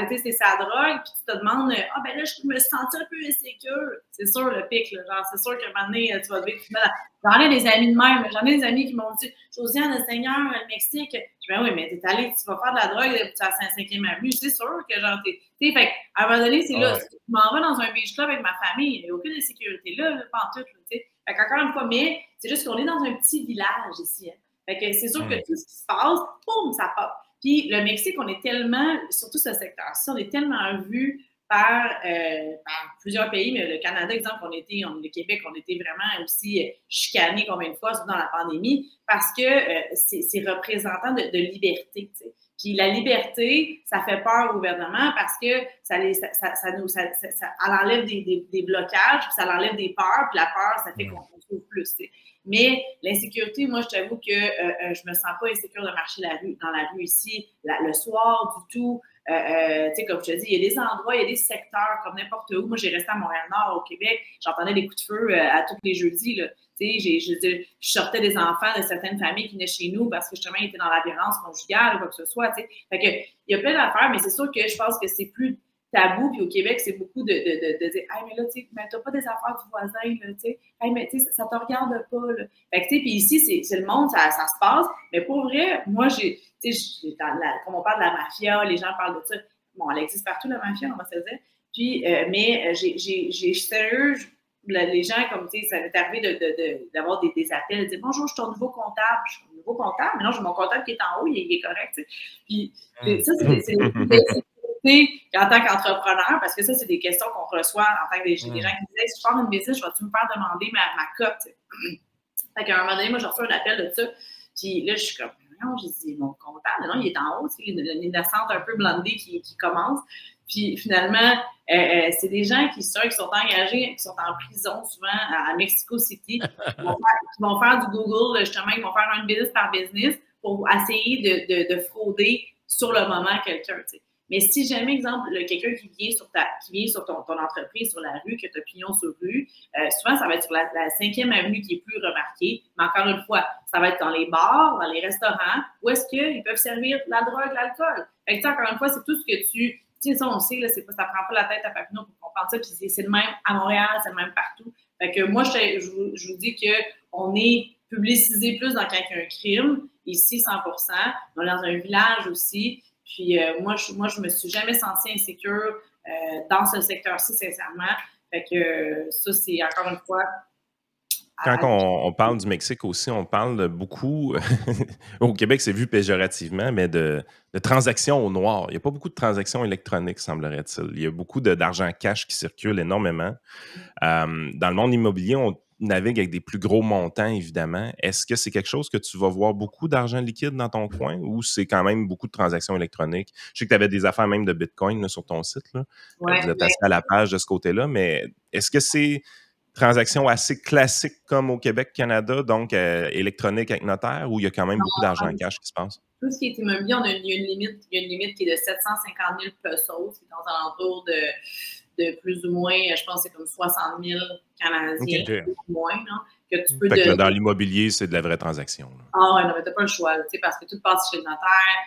drogue, puis tu te demandes, ben là, je me sens un peu insécure. C'est sûr, le pic, là, genre, c'est sûr qu'à un moment donné, tu vas devoir. J'en ai des amis de même. J'en ai des amis qui m'ont dit, Josiane, le Seigneur, le Mexique. Je dis, ben oui, mais t'es allé, tu vas faire de la drogue, tu es à Saint-5e Avenue. C'est sûr que, genre, fait à un moment donné, c'est là. Tu m'en vas dans un beach club avec ma famille, il n'y a aucune insécurité là, pas en tout, tu sais. Fait qu'encore une fois, mais c'est juste qu'on est dans un petit village ici. Hein. Fait que c'est sûr que tout ce qui se passe, boum, ça pop. Puis le Mexique, on est tellement, surtout ce secteur-ci, on est tellement vu par plusieurs pays, mais le Canada, exemple, le Québec, on était vraiment aussi chicanés combien de fois, surtout dans la pandémie, parce que c'est représentant de liberté, tu sais. Puis la liberté, ça fait peur au gouvernement parce que ça enlève des blocages, puis ça enlève des peurs, puis la peur, ça fait qu'on trouve plus. T'sais. Mais l'insécurité, moi, je t'avoue que je me sens pas insécure de marcher dans la rue ici, le soir, du tout. Tu sais, comme je te dis, il y a des endroits, il y a des secteurs comme n'importe où. Moi, j'ai resté à Montréal-Nord, au Québec. J'entendais des coups de feu à tous les jeudis, là. Je sortais des enfants de certaines familles qui venaient chez nous parce que justement, ils étaient dans la violence conjugale ou quoi que ce soit. T'sais. Fait que, il y a plein d'affaires, mais c'est sûr que je pense que c'est plus tabou. Puis au Québec, c'est beaucoup de dire hey, mais là, tu sais, t'as pas des affaires du voisin, là, tu sais. Hey, mais tu sais, ça te regarde pas, là. Fait que, tu sais, puis ici, c'est le monde, ça se passe. Mais pour vrai, moi, comme on parle de la mafia, les gens parlent de ça. Bon, elle existe partout, la mafia, on va se le dire. Puis, mais j'ai sérieux. Les gens, comme tu sais, ça m'est arrivé d'avoir des appels, de dire bonjour, je suis ton nouveau comptable. Je suis ton nouveau comptable, mais non, j'ai mon comptable qui est en haut, il est correct. Tu sais. Puis ça, c'est des sécurités en tant qu'entrepreneur, parce que ça, c'est des questions qu'on reçoit en tant que des gens qui disaient si je pars une business, vas-tu me faire demander ma cote? Tu sais. Fait qu'à un moment donné, moi, je reçois un appel de ça. Puis là, je suis comme non, j'ai dit mon comptable, non, il est en haut, c'est une innocente un peu blindée qui commence. Puis finalement, c'est des gens qui sont engagés, qui sont en prison souvent à Mexico City, qui vont faire du Google, justement, ils vont faire un business par business pour essayer de frauder sur le moment quelqu'un, tu sais. Mais si jamais, exemple, quelqu'un qui vient sur ton entreprise, sur la rue, que tu as pignon sur rue, souvent, ça va être sur la 5e avenue qui est plus remarquée. Mais encore une fois, ça va être dans les bars, dans les restaurants, où est-ce qu'ils peuvent servir la drogue, l'alcool. Fait que, encore une fois, c'est tout ce que tu sais, ça, on sait, là, ça prend pas la tête à Papineau pour comprendre ça, puis c'est le même à Montréal, c'est le même partout. Fait que moi, je vous dis qu'on est publicisé plus dans un crime, ici, 100%. On est dans un village aussi. Puis moi, je me suis jamais sentie insécure dans ce secteur-ci, sincèrement. Fait que ça, c'est encore une fois... Quand on parle du Mexique aussi, on parle beaucoup, au Québec, c'est vu péjorativement, mais de transactions au noir. Il n'y a pas beaucoup de transactions électroniques, semblerait-il. Il y a beaucoup d'argent cash qui circule énormément. Dans le monde immobilier, on navigue avec des plus gros montants, évidemment. Est-ce que c'est quelque chose que tu vas voir beaucoup d'argent liquide dans ton coin ou c'est quand même beaucoup de transactions électroniques? Je sais que tu avais des affaires même de Bitcoin là, sur ton site. Là. Ouais, vous êtes assez à la page de ce côté-là, mais est-ce que c'est transactions assez classiques comme au Québec, Canada, donc électronique avec notaire, ou il y a quand même beaucoup d'argent cash qui se passe? Tout ce qui est immobilier, il y a une limite qui est de 750 000 pesos, qui est dans un entour de plus ou moins, je pense que c'est comme 60 000 Canadiens, plus ou moins, non? Que tu peux fait que dans l'immobilier, c'est de la vraie transaction. Là. Ah ouais, non, mais t'as pas le choix, parce que tout passe chez le notaire,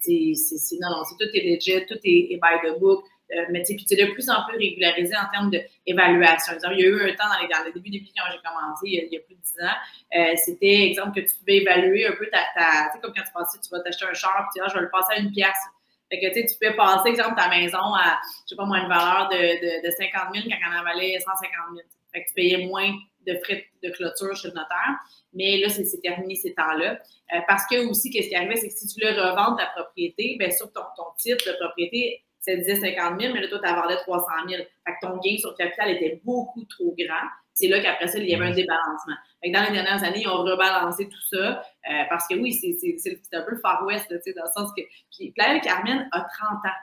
tout est legit, tout est by the book. Mais puis c'est de plus en plus régularisé en termes d'évaluation. Il y a eu un temps dans les débuts quand j'ai commencé, il y a plus de 10 ans, c'était, exemple, que tu pouvais évaluer un peu tu sais, comme quand tu pensais tu vas t'acheter un char, puis tu dis, je vais le passer à 1 pièce. Fait que, tu sais, tu peux passer, exemple, ta maison à, je sais pas moi, une valeur de 50 000 quand elle en valait 150 000. Fait que tu payais moins de frais de clôture chez le notaire. Mais là, c'est terminé ces temps-là. Parce que aussi, qu'est-ce qui arrivait, c'est que si tu voulais revendre ta propriété, bien, sur ton titre de propriété, ça disait 50 000, mais là, toi, tu vendais 300 000. Fait que ton gain sur le capital était beaucoup trop grand. C'est là qu'après ça, il y avait un débalancement. Fait que dans les dernières années, ils ont rebalancé tout ça. Parce que oui, c'est un peu le Far West, là, dans le sens que. Puis Playa del Carmen a 30 ans.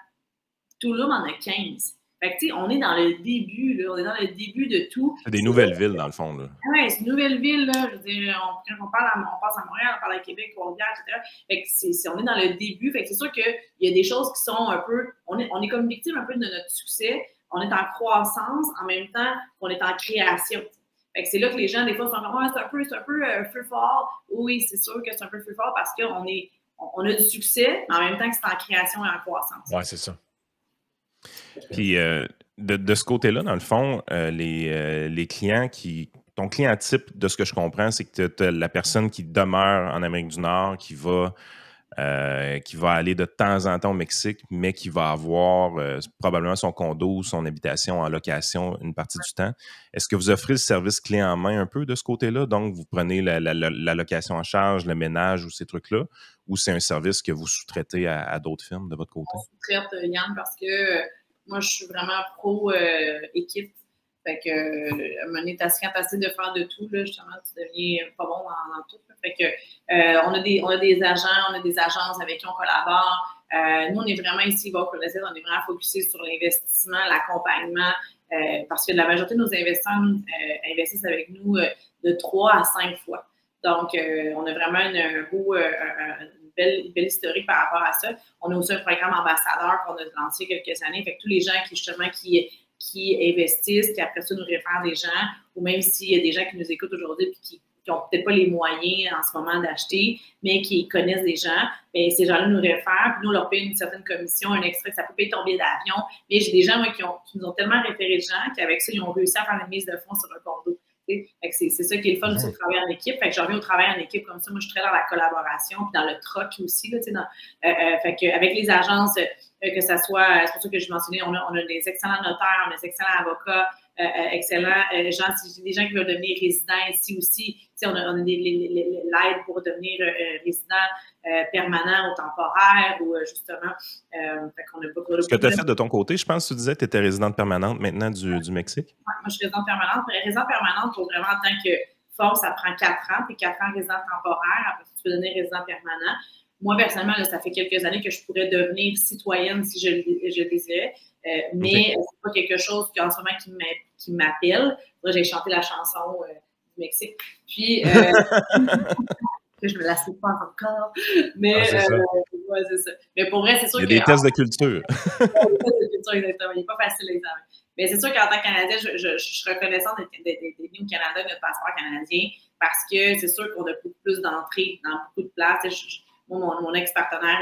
Toulouse en a 15. Fait que, tu sais, on est dans le début, là. On est dans le début de tout. C'est des nouvelles villes, dans le fond, là. Oui, c'est une nouvelle ville, là. Je veux dire, quand on passe à Montréal, on parle à Québec, Trois-Rivières, etc. Fait que on est dans le début. Fait que c'est sûr qu'il y a des choses qui sont un peu... On est comme victime un peu de notre succès. On est en croissance en même temps qu'on est en création. Fait que c'est là que les gens, des fois, sont comme, c'est un peu feu fort. Oui, c'est sûr que c'est un peu feu fort parce qu'on a du succès, mais en même temps que c'est en création et en croissance. Oui, c'est ça. Puis, de ce côté-là, dans le fond, les clients ton client type, de ce que je comprends, c'est que tu as la personne qui demeure en Amérique du Nord, qui va aller de temps en temps au Mexique, mais qui va avoir probablement son condo ou son habitation en location une partie du temps. Est-ce que vous offrez le service clé en main un peu de ce côté-là? Donc, vous prenez la location en charge, le ménage ou ces trucs-là, ou c'est un service que vous sous-traitez à d'autres firmes de votre côté? On sous-traite, Yann, parce que moi, je suis vraiment pro-équipe. Fait que, à un moment donné, t'as assez de faire de tout, là, justement, tu deviens pas bon dans tout. Là. Fait que, on a des agents, on a des agences avec qui on collabore. Nous, on est vraiment ici, on est vraiment focusé sur l'investissement, l'accompagnement, parce que la majorité de nos investisseurs investissent avec nous de 3 à 5 fois. Donc, on a vraiment une belle historique par rapport à ça. On a aussi un programme ambassadeur qu'on a lancé il y a quelques années. Fait que tous les gens qui investissent, qui après ça nous réfèrent des gens, ou même s'il y a des gens qui nous écoutent aujourd'hui et qui n'ont peut-être pas les moyens en ce moment d'acheter, mais qui connaissent des gens, bien, ces gens-là nous réfèrent, puis nous, on leur paye une certaine commission, un extrait, ça peut payer ton billet d'avion. Mais j'ai des gens, moi, qui nous ont tellement référé de gens qu'avec ça, ils ont réussi à faire une mise de fonds sur un condo. C'est ça qui est le fun aussi de travailler en équipe. Fait que je reviens au travail en équipe comme ça. Moi, je suis très dans la collaboration puis dans le troc aussi. Là, fait que avec les agences, que ça soit, c'est pour ça que je mentionnais, on a des excellents notaires, on a des excellents avocats, excellents gens, des gens qui veulent devenir résidents ici aussi. On a l'aide pour devenir résident permanent ou temporaire ou justement. Fait qu'on a pas ce que tu as fait de ton côté, je pense que tu disais que tu étais résidente permanente maintenant du Mexique. Ouais, moi, je suis résidente permanente. Mais résidente permanente, pour vraiment en tant que forme, ça prend 4 ans. Puis 4 ans résident temporaire. Après, tu peux devenir résident permanent. Moi, personnellement, là, ça fait quelques années que je pourrais devenir citoyenne si je le désirais. Mais c'est pas quelque chose en ce moment qui m'appelle. Là, j'ai chanté la chanson du Mexique. Puis, que je me la sais pas encore. Mais, c'est ça. Ouais, c'est ça. Mais pour vrai, c'est sûr Il y a que... des tests de culture. Exactement. Il n'est pas facile l'examen. Mais c'est sûr qu'en tant que Canadien, je suis reconnaissante d'être venue au Canada, de passeport canadien, parce que c'est sûr qu'on a beaucoup plus d'entrées dans beaucoup de places. Moi, mon ex-partenaire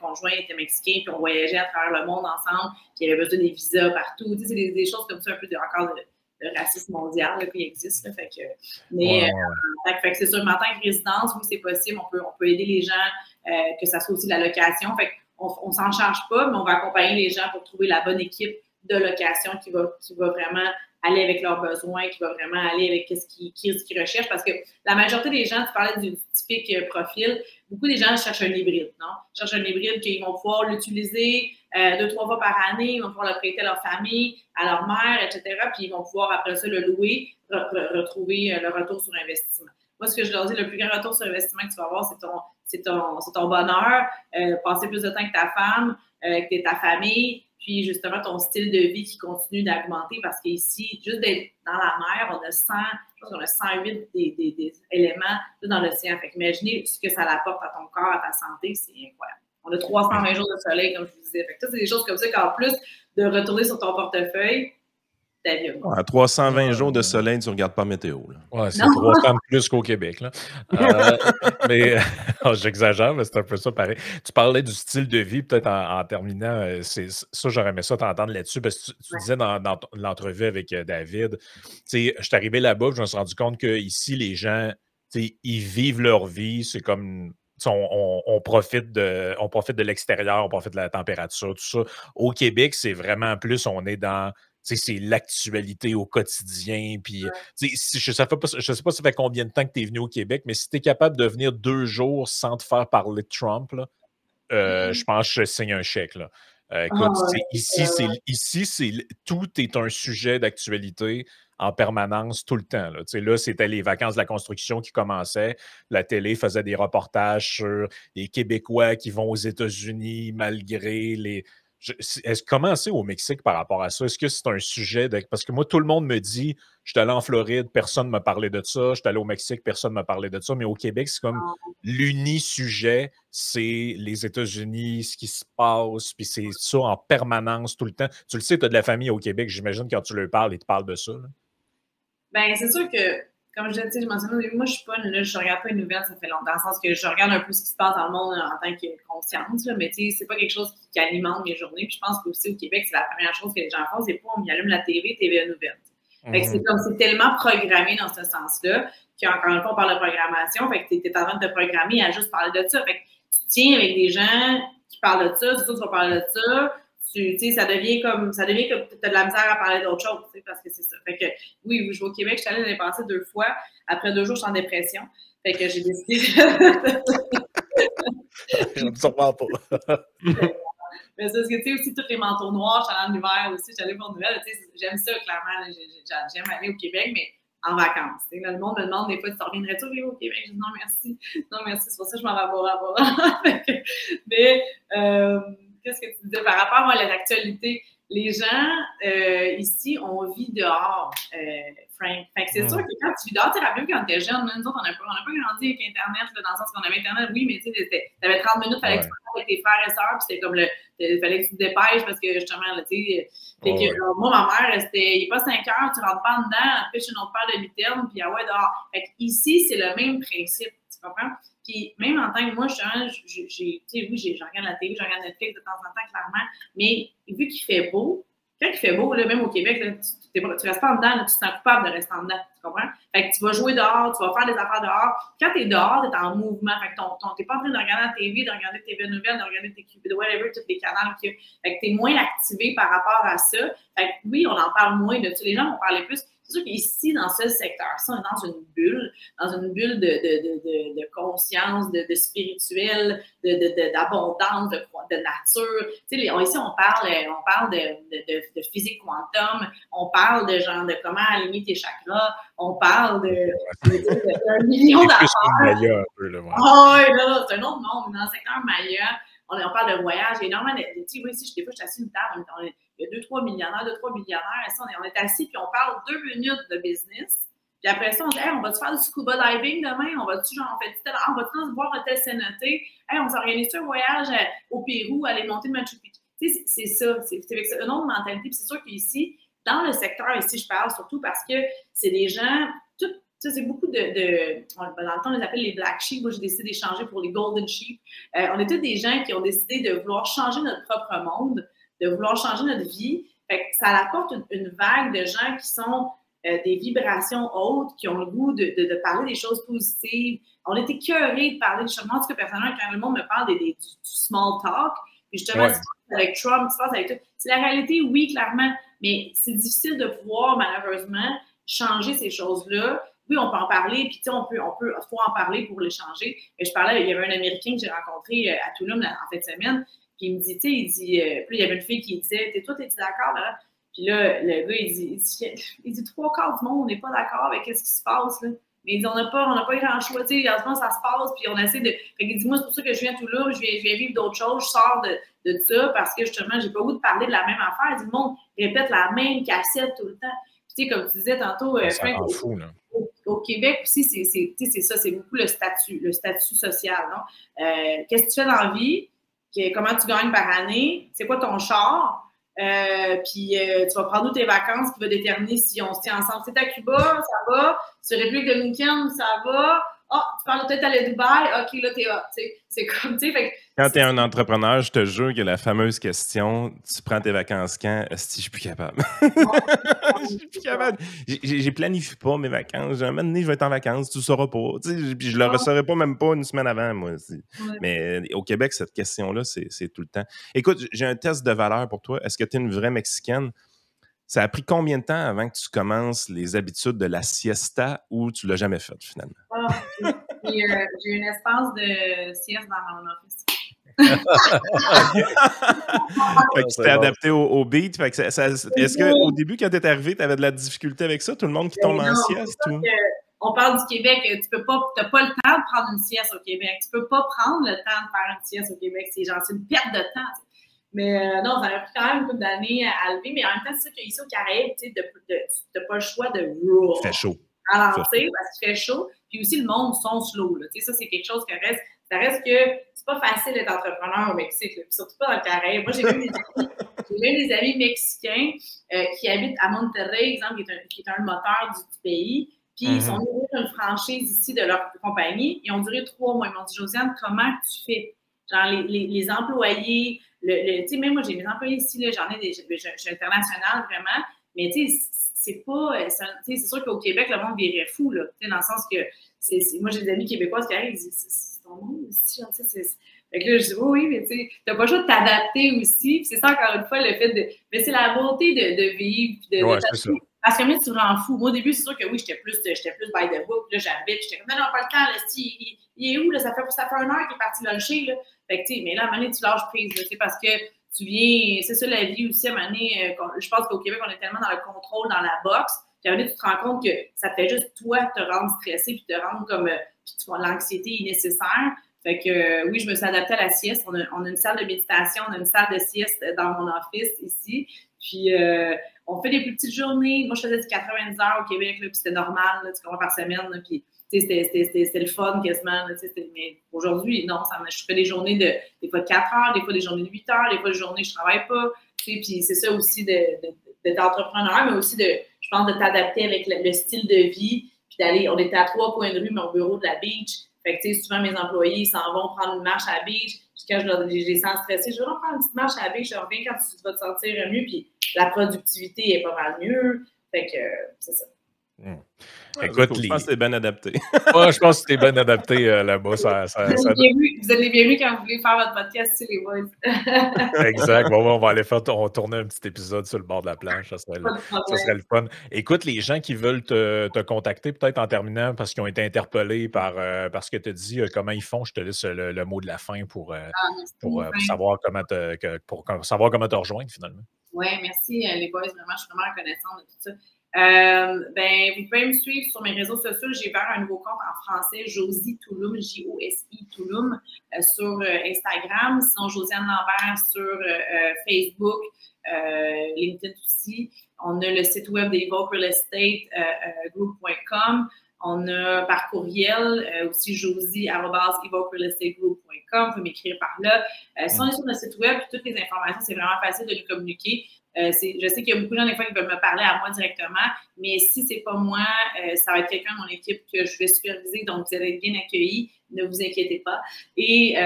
conjoint était mexicain, puis on voyageait à travers le monde ensemble, puis il y avait besoin des visas partout. C'est des choses comme ça, un peu encore de racisme mondial là, qui existe. Là, fait que, mais fait que c'est sûr, mais en tant que résidence, oui, c'est possible. On peut aider les gens, que ça soit aussi de la location. Fait on s'en charge pas, mais on va accompagner les gens pour trouver la bonne équipe de location qui va vraiment aller avec leurs besoins, qui va vraiment aller avec ce qu'ils recherchent. Parce que la majorité des gens, tu parlais du typique profil, beaucoup des gens cherchent un hybride, non? Ils cherchent un hybride qu'ils vont pouvoir l'utiliser 2-3 fois par année, ils vont pouvoir le prêter à leur famille, à leur mère, etc. Puis ils vont pouvoir après ça le louer, retrouver le retour sur investissement. Moi, ce que je leur dis, le plus grand retour sur investissement que tu vas avoir, c'est ton bonheur, passer plus de temps que ta femme, que ta famille, puis justement ton style de vie qui continue d'augmenter parce qu'ici, juste d'être dans la mer, on a 100, je pense qu'on a 108 des éléments dans l'océan. Fait qu'imaginez ce que ça apporte à ton corps, à ta santé, c'est incroyable. On a 320 jours de soleil, comme je vous disais. Fait que ça, c'est des choses comme ça qu'en plus de retourner sur ton portefeuille, ta vie augmente. À 320 jours de soleil, tu ne regardes pas météo. Ouais, c'est 300 de plus qu'au Québec. Là. Mais j'exagère, mais c'est un peu ça pareil. Tu parlais du style de vie, peut-être en terminant, ça, j'aurais aimé ça t'entendre là-dessus, parce que tu disais dans l'entrevue avec David, je suis arrivé là-bas, je me suis rendu compte qu'ici, les gens, ils vivent leur vie, c'est comme... On profite de l'extérieur, on profite de la température, tout ça. Au Québec, c'est vraiment plus, on est dans... c'est l'actualité au quotidien. Puis, je ne sais pas ça fait combien de temps que tu es venu au Québec, mais si tu es capable de venir 2 jours sans te faire parler de Trump, là, je pense que je signe un chèque. Là. Écoute, ici, tout est un sujet d'actualité en permanence, tout le temps. Là, c'était les vacances de la construction qui commençaient. La télé faisait des reportages sur les Québécois qui vont aux États-Unis malgré les... Comment c'est au Mexique par rapport à ça? Est-ce que c'est un sujet Parce que moi, tout le monde me dit, je suis allé en Floride, personne ne m'a parlé de ça. Je suis allé au Mexique, personne ne m'a parlé de ça. Mais au Québec, c'est comme l'uni-sujet, c'est les États-Unis, ce qui se passe, puis c'est ça en permanence, tout le temps. Tu le sais, tu as de la famille au Québec, j'imagine, quand tu leur parles, ils te parlent de ça. Là. Ben, c'est sûr que, comme je disais, je mentionnais au début, moi, je regarde pas une nouvelle, ça fait longtemps, dans le sens que je regarde un peu ce qui se passe dans le monde en tant que conscience, là, mais tu sais, c'est pas quelque chose qui alimente mes journées. Puis je pense qu'aussi au Québec, c'est la première chose que les gens font, c'est pas on y allume la TV Nouvelles. Fait que c'est tellement programmé dans ce sens-là qu'encore une fois, on parle de programmation, fait que tu es en train de te programmer à juste parler de ça. Fait que tu tiens avec des gens qui parlent de ça, c'est sûr que tu vas parler de ça. Ça devient comme tu as de la misère à parler d'autre chose, parce que c'est ça. Fait que oui, je vais au Québec, je suis allée l'année passée 2 fois. Après 2 jours, je suis en dépression. Fait que j'ai décidé Absolument pas. Mais c'est parce que tu sais aussi tous les manteaux noirs, je suis allée en hiver aussi, je suis allée pour Noël. J'aime ça, clairement. J'aime aller au Québec, mais en vacances. Là, le monde me demande des fois, tu reviendrais-tu vivre au Québec? Je dis non, merci. Non, merci. C'est pour ça que je m'en vais à Bora. Mais qu'est-ce que tu disais par rapport à l'actualité? Les gens ici, on vit dehors, Frank. Fait que c'est sûr que quand tu vis dehors, tu te rappelles quand tu étais jeune, nous autres, on n'a pas grandi avec Internet, là, dans le sens qu'on avait Internet, oui, mais tu sais, tu avais 30 minutes, il fallait que tu parles avec tes frères et sœurs, puis c'était comme il fallait que tu te dépêches parce que justement, tu sais, moi, ma mère, il n'est pas 5 heures, tu rentres pas dedans, pêche une autre paire de mitaines, puis ah ouais, dehors. Fait que ici, c'est le même principe, tu comprends? Puis même en tant que moi, je regarde la télé, je regarde Netflix de temps en temps, clairement, mais vu qu'il fait beau, quand il fait beau, là, même au Québec, là, tu restes pas en dedans, là, tu te sens coupable de rester en dedans, tu comprends? Fait que tu vas jouer dehors, tu vas faire des affaires dehors. Quand tu es dehors, tu es en mouvement. Fait que tu n'es pas en train de regarder la TV, de regarder TV Nouvelles, de regarder tes cubes, de whatever, tous les canaux. Fait que tu es moins activé par rapport à ça. Fait que oui, on en parle moins de ça. Les gens vont parler plus. C'est sûr qu'ici, dans ce secteur-ci, on est dans une bulle de conscience, de spirituel, d'abondance, de nature. Tu sais, ici, on parle de physique quantum, on parle de genre de comment aligner tes chakras, on parle d'un million d'affaires. Ah oui, là, c'est un autre monde. Dans le secteur Maya, on parle de voyage, énormément de. Tu sais, moi, ici, des fois, je suis assis une table, il y a 2-3 millionnaires, 2-3 millionnaires, on est assis, puis on parle 2 minutes de business, Puis après ça, on dit, hey, on va-tu faire du scuba diving demain? On va-tu, genre, on va-tu se voir un tel cénoté? Hey, on s'organise un voyage au Pérou, aller monter le Machu Picchu. Tu sais, c'est ça. C'est avec ça, une autre mentalité. Puis c'est sûr qu'ici, dans le secteur, ici, je parle surtout parce que c'est des gens, c'est beaucoup dans le temps, on les appelle les black sheep. Moi, j'ai décidé d'échanger pour les golden sheep. On est tous des gens qui ont décidé de vouloir changer notre propre monde, de vouloir changer notre vie. Fait que ça apporte une vague de gens qui sont des vibrations hautes, qui ont le goût de parler des choses positives. On est écœurés de parler, justement, en tout cas, personnellement, quand le monde me parle du small talk, puis justement, avec Trump, avec tout. C'est la réalité, oui, clairement, mais c'est difficile de pouvoir, malheureusement, changer ces choses-là. Oui, on peut en parler, puis tu sais, faut en parler pour les changer. Mais je parlais, il y avait un Américain que j'ai rencontré à Tulum en fin de semaine, puis il me dit, tu sais, puis il y avait une fille qui disait, t'es-tu d'accord, là? Puis là, le gars, il dit 3/4 du monde, on n'est pas d'accord avec ce qui se passe, là. Mais il dit, on n'a pas grand choix, tu sais, en ce moment, ça se passe, puis on essaie de. Fait qu'il dit, moi, c'est pour ça que je viens à Toulouse, je viens vivre d'autres choses, je sors de ça, parce que justement, j'ai pas le goût de parler de la même affaire. Il dit, le monde répète la même cassette tout le temps. Puis, tu sais, comme tu disais tantôt, Frank, au Québec aussi, c'est ça, c'est beaucoup le statut social, non? Qu'est-ce que tu fais dans la vie? Comment tu gagnes par année? C'est quoi ton char? Puis tu vas prendre tes vacances qui va déterminer si on se tient ensemble. C'est à Cuba, ça va. Sur République dominicaine, ça va. Tu parles peut-être aller à Dubaï. OK, là, t'es hot. C'est comme, tu sais. Quand t'es un entrepreneur, je te jure que la fameuse question, tu prends tes vacances quand? Si je suis plus capable. Je suis plus capable. J'ai planifié pas mes vacances. Un moment donné, je vais être en vacances, tu ne sauras pas. Puis je le ressaurais pas même pas une semaine avant, moi. Ouais. Mais au Québec, cette question-là, c'est tout le temps. Écoute, j'ai un test de valeur pour toi. Est-ce que tu es une vraie Mexicaine? Ça a pris combien de temps avant que tu commences les habitudes de la siesta ou tu l'as jamais fait, finalement? J'ai une espace de sieste dans mon office. Tu t'es adapté au beat. Est-ce qu'au début, quand tu es arrivé, tu avais de la difficulté avec ça? Tout le monde qui tombe en sieste? On parle du Québec, tu n'as pas le temps de prendre une sieste au Québec. Tu ne peux pas prendre le temps de faire une sieste au Québec. C'est une perte de temps. Mais non, ça a pris quand même une couple d'années à lever. Mais en même temps, c'est sûr qu'ici au Caraïbes, tu n'as pas le choix de Il fait chaud. ralentir parce qu'il fait chaud. Puis aussi, le monde sont slow. Là. Ça, c'est quelque chose qui reste. Ça reste que c'est pas facile d'être entrepreneur au Mexique, là. Puis surtout pas dans le Caraïbes. Moi, j'ai même des amis mexicains qui habitent à Monterrey, exemple, qui est un moteur du pays. Puis ils sont venus une franchise ici de leur compagnie. Ils ont duré 3 mois. Ils m'ont dit, Josiane, comment tu fais? Genre, les employés, tu sais, même moi, j'ai mes employés ici, là, je suis internationale, vraiment. Mais tu sais, c'est sûr qu'au Québec, le monde virait fou, là. Tu sais, dans le sens que, moi, j'ai des amis québécoises qui arrivent, ils disent, c'est ton monde ici, genre, tu sais, fait que là, je dis, oui, mais tu sais, t'as pas le choix de t'adapter aussi. Puis c'est ça, encore une fois, le fait de. Mais c'est la beauté de vivre, puis de c'est ça. Parce que moi, tu rends fou. Moi, au début, c'est sûr que oui, j'étais plus by the book. Là, j'arrivais, puis j'étais comme, non, pas le temps, là, il est où, là? Ça fait 1 heure qu'il est parti luncher, là. Fait que, tu sais, mais là, à un moment donné, tu lâches prise, là, parce que tu viens, c'est ça la vie aussi, à un moment donné, je pense qu'au Québec, on est tellement dans le contrôle, dans la boxe, puis à un moment donné, tu te rends compte que ça te fait juste toi te rendre stressé, puis te rendre comme, puis l'anxiété est nécessaire. Fait que, oui, je me suis adaptée à la sieste. On a une salle de méditation, on a une salle de sieste dans mon office ici. Puis, on fait des plus petites journées. Moi, je faisais du 90 heures au Québec, là, puis c'était normal, là, tu comprends, par semaine. Là, puis, c'était le fun quasiment. Là, mais aujourd'hui, non, je fais des journées des fois de 4 heures, des fois des journées de 8 heures, des fois des journées où je ne travaille pas. Puis c'est ça aussi d'être entrepreneur, mais aussi je pense, de t'adapter avec le style de vie. Puis d'aller, on était à 3 coins de rue, mais au bureau de la beach. Fait que, tu sais, souvent, mes employés, s'en vont prendre une marche à la beach. Puis quand je les sens stressés, je vais leur prendre une petite marche à la beach, je reviens quand tu vas te sentir mieux. Puis la productivité est pas mal mieux. Fait que, c'est ça. Écoute, je pense que t'es bien adapté. Ouais, je pense que t'es bien adapté là-bas. Vous êtes les bienvenus quand vous voulez faire votre podcast, c'est les boys. Exact. Bon, on va aller tourner un petit épisode sur le bord de la planche. Ça serait le fun. Écoute, les gens qui veulent te contacter, peut-être en terminant, parce qu'ils ont été interpellés par ce que tu as dit, comment ils font, je te laisse le mot de la fin pour savoir comment te rejoindre finalement. Oui, merci les boys. Vraiment, je suis vraiment reconnaissante de tout ça. Vous pouvez me suivre sur mes réseaux sociaux. J'ai ouvert un nouveau compte en français, Josie Touloum, J-O-S-I Touloum, sur Instagram. Sinon, Josiane Lambert sur Facebook, LinkedIn aussi. On a le site web d'Evoque Real Estate, group.com. On a par courriel aussi josie@evoquerealestategroup.com. Vous pouvez m'écrire par là. Si on est sur notre site web, toutes les informations, c'est vraiment facile de nous communiquer. Je sais qu'il y a beaucoup de gens, des fois, qui veulent me parler à moi directement, mais si c'est pas moi, ça va être quelqu'un de mon équipe que je vais superviser, donc vous allez être bien accueillis, ne vous inquiétez pas. Et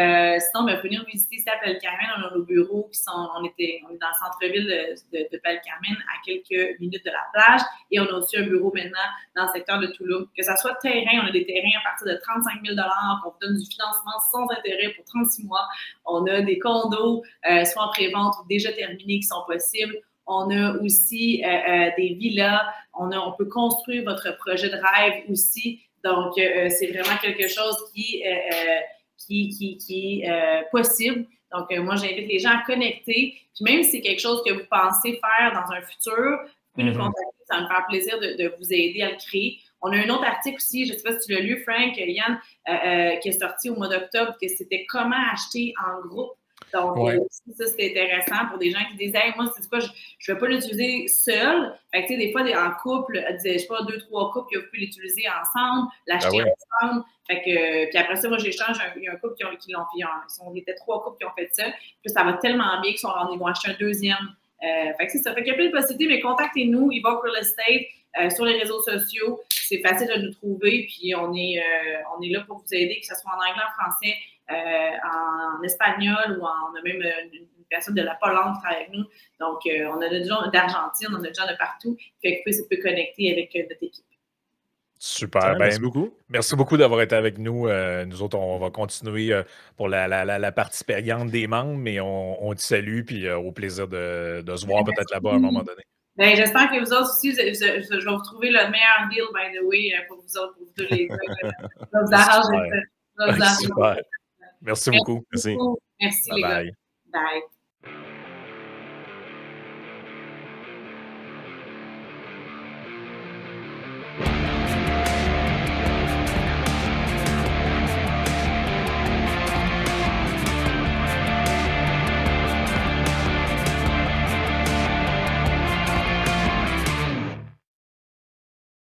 sinon, venir visiter ici à Pelle-Carmen, on a nos bureaux qui sont, on est dans le centre-ville de Pelle-Carmen, à quelques minutes de la plage, et on a aussi un bureau maintenant dans le secteur de Touloum. Que ça soit terrain, on a des terrains à partir de 35 000 $, on vous donne du financement sans intérêt pour 36 mois. On a des condos, soit en pré-vente ou déjà terminés, qui sont possibles. On a aussi des villas. On peut construire votre projet de rêve aussi. Donc, c'est vraiment quelque chose qui est possible. Donc, moi, j'invite les gens à connecter. Puis même si c'est quelque chose que vous pensez faire dans un futur, vous pouvez nous contacter. Ça va me faire plaisir de vous aider à le créer. On a un autre article aussi, je ne sais pas si tu l'as lu, Frank, Yann, qui est sorti au mois d'octobre, que c'était comment acheter en groupe. Donc, ça, c'était intéressant pour des gens qui disaient hey, moi, c'est quoi, je ne vais pas l'utiliser seul. Fait que, tu sais, des fois, en couple, je sais pas, 2-3 couples que vous pouvez l'utiliser ensemble, l'acheter ensemble. Fait que, puis après ça, moi, j'échange, il y a un couple qui l'ont fait. Il était 3 couples qui ont fait ça. Puis ça va tellement bien qu'ils vont acheter un deuxième. Fait que c'est ça. Fait qu'il y a plein de possibilités, mais contactez-nous, Evoque Real Estate, sur les réseaux sociaux. C'est facile de nous trouver, puis on est là pour vous aider, que ce soit en anglais, en français, en espagnol, ou on a même une personne de la Pologne qui travaille avec nous. Donc, on a des gens d'Argentine, on a des gens de partout. Fait que vous pouvez connecter avec notre équipe. Super. Merci beaucoup. Merci beaucoup d'avoir été avec nous. Nous autres, on va continuer pour la partie payante des membres, mais on te salue, puis au plaisir de se voir peut-être là-bas à un moment donné. J'espère que vous autres aussi, je vais vous trouver le meilleur deal, by the way, pour vous autres, pour vous tous les deux. Je vais vous arranger ça. Super. Merci beaucoup. Merci les gars. Bye.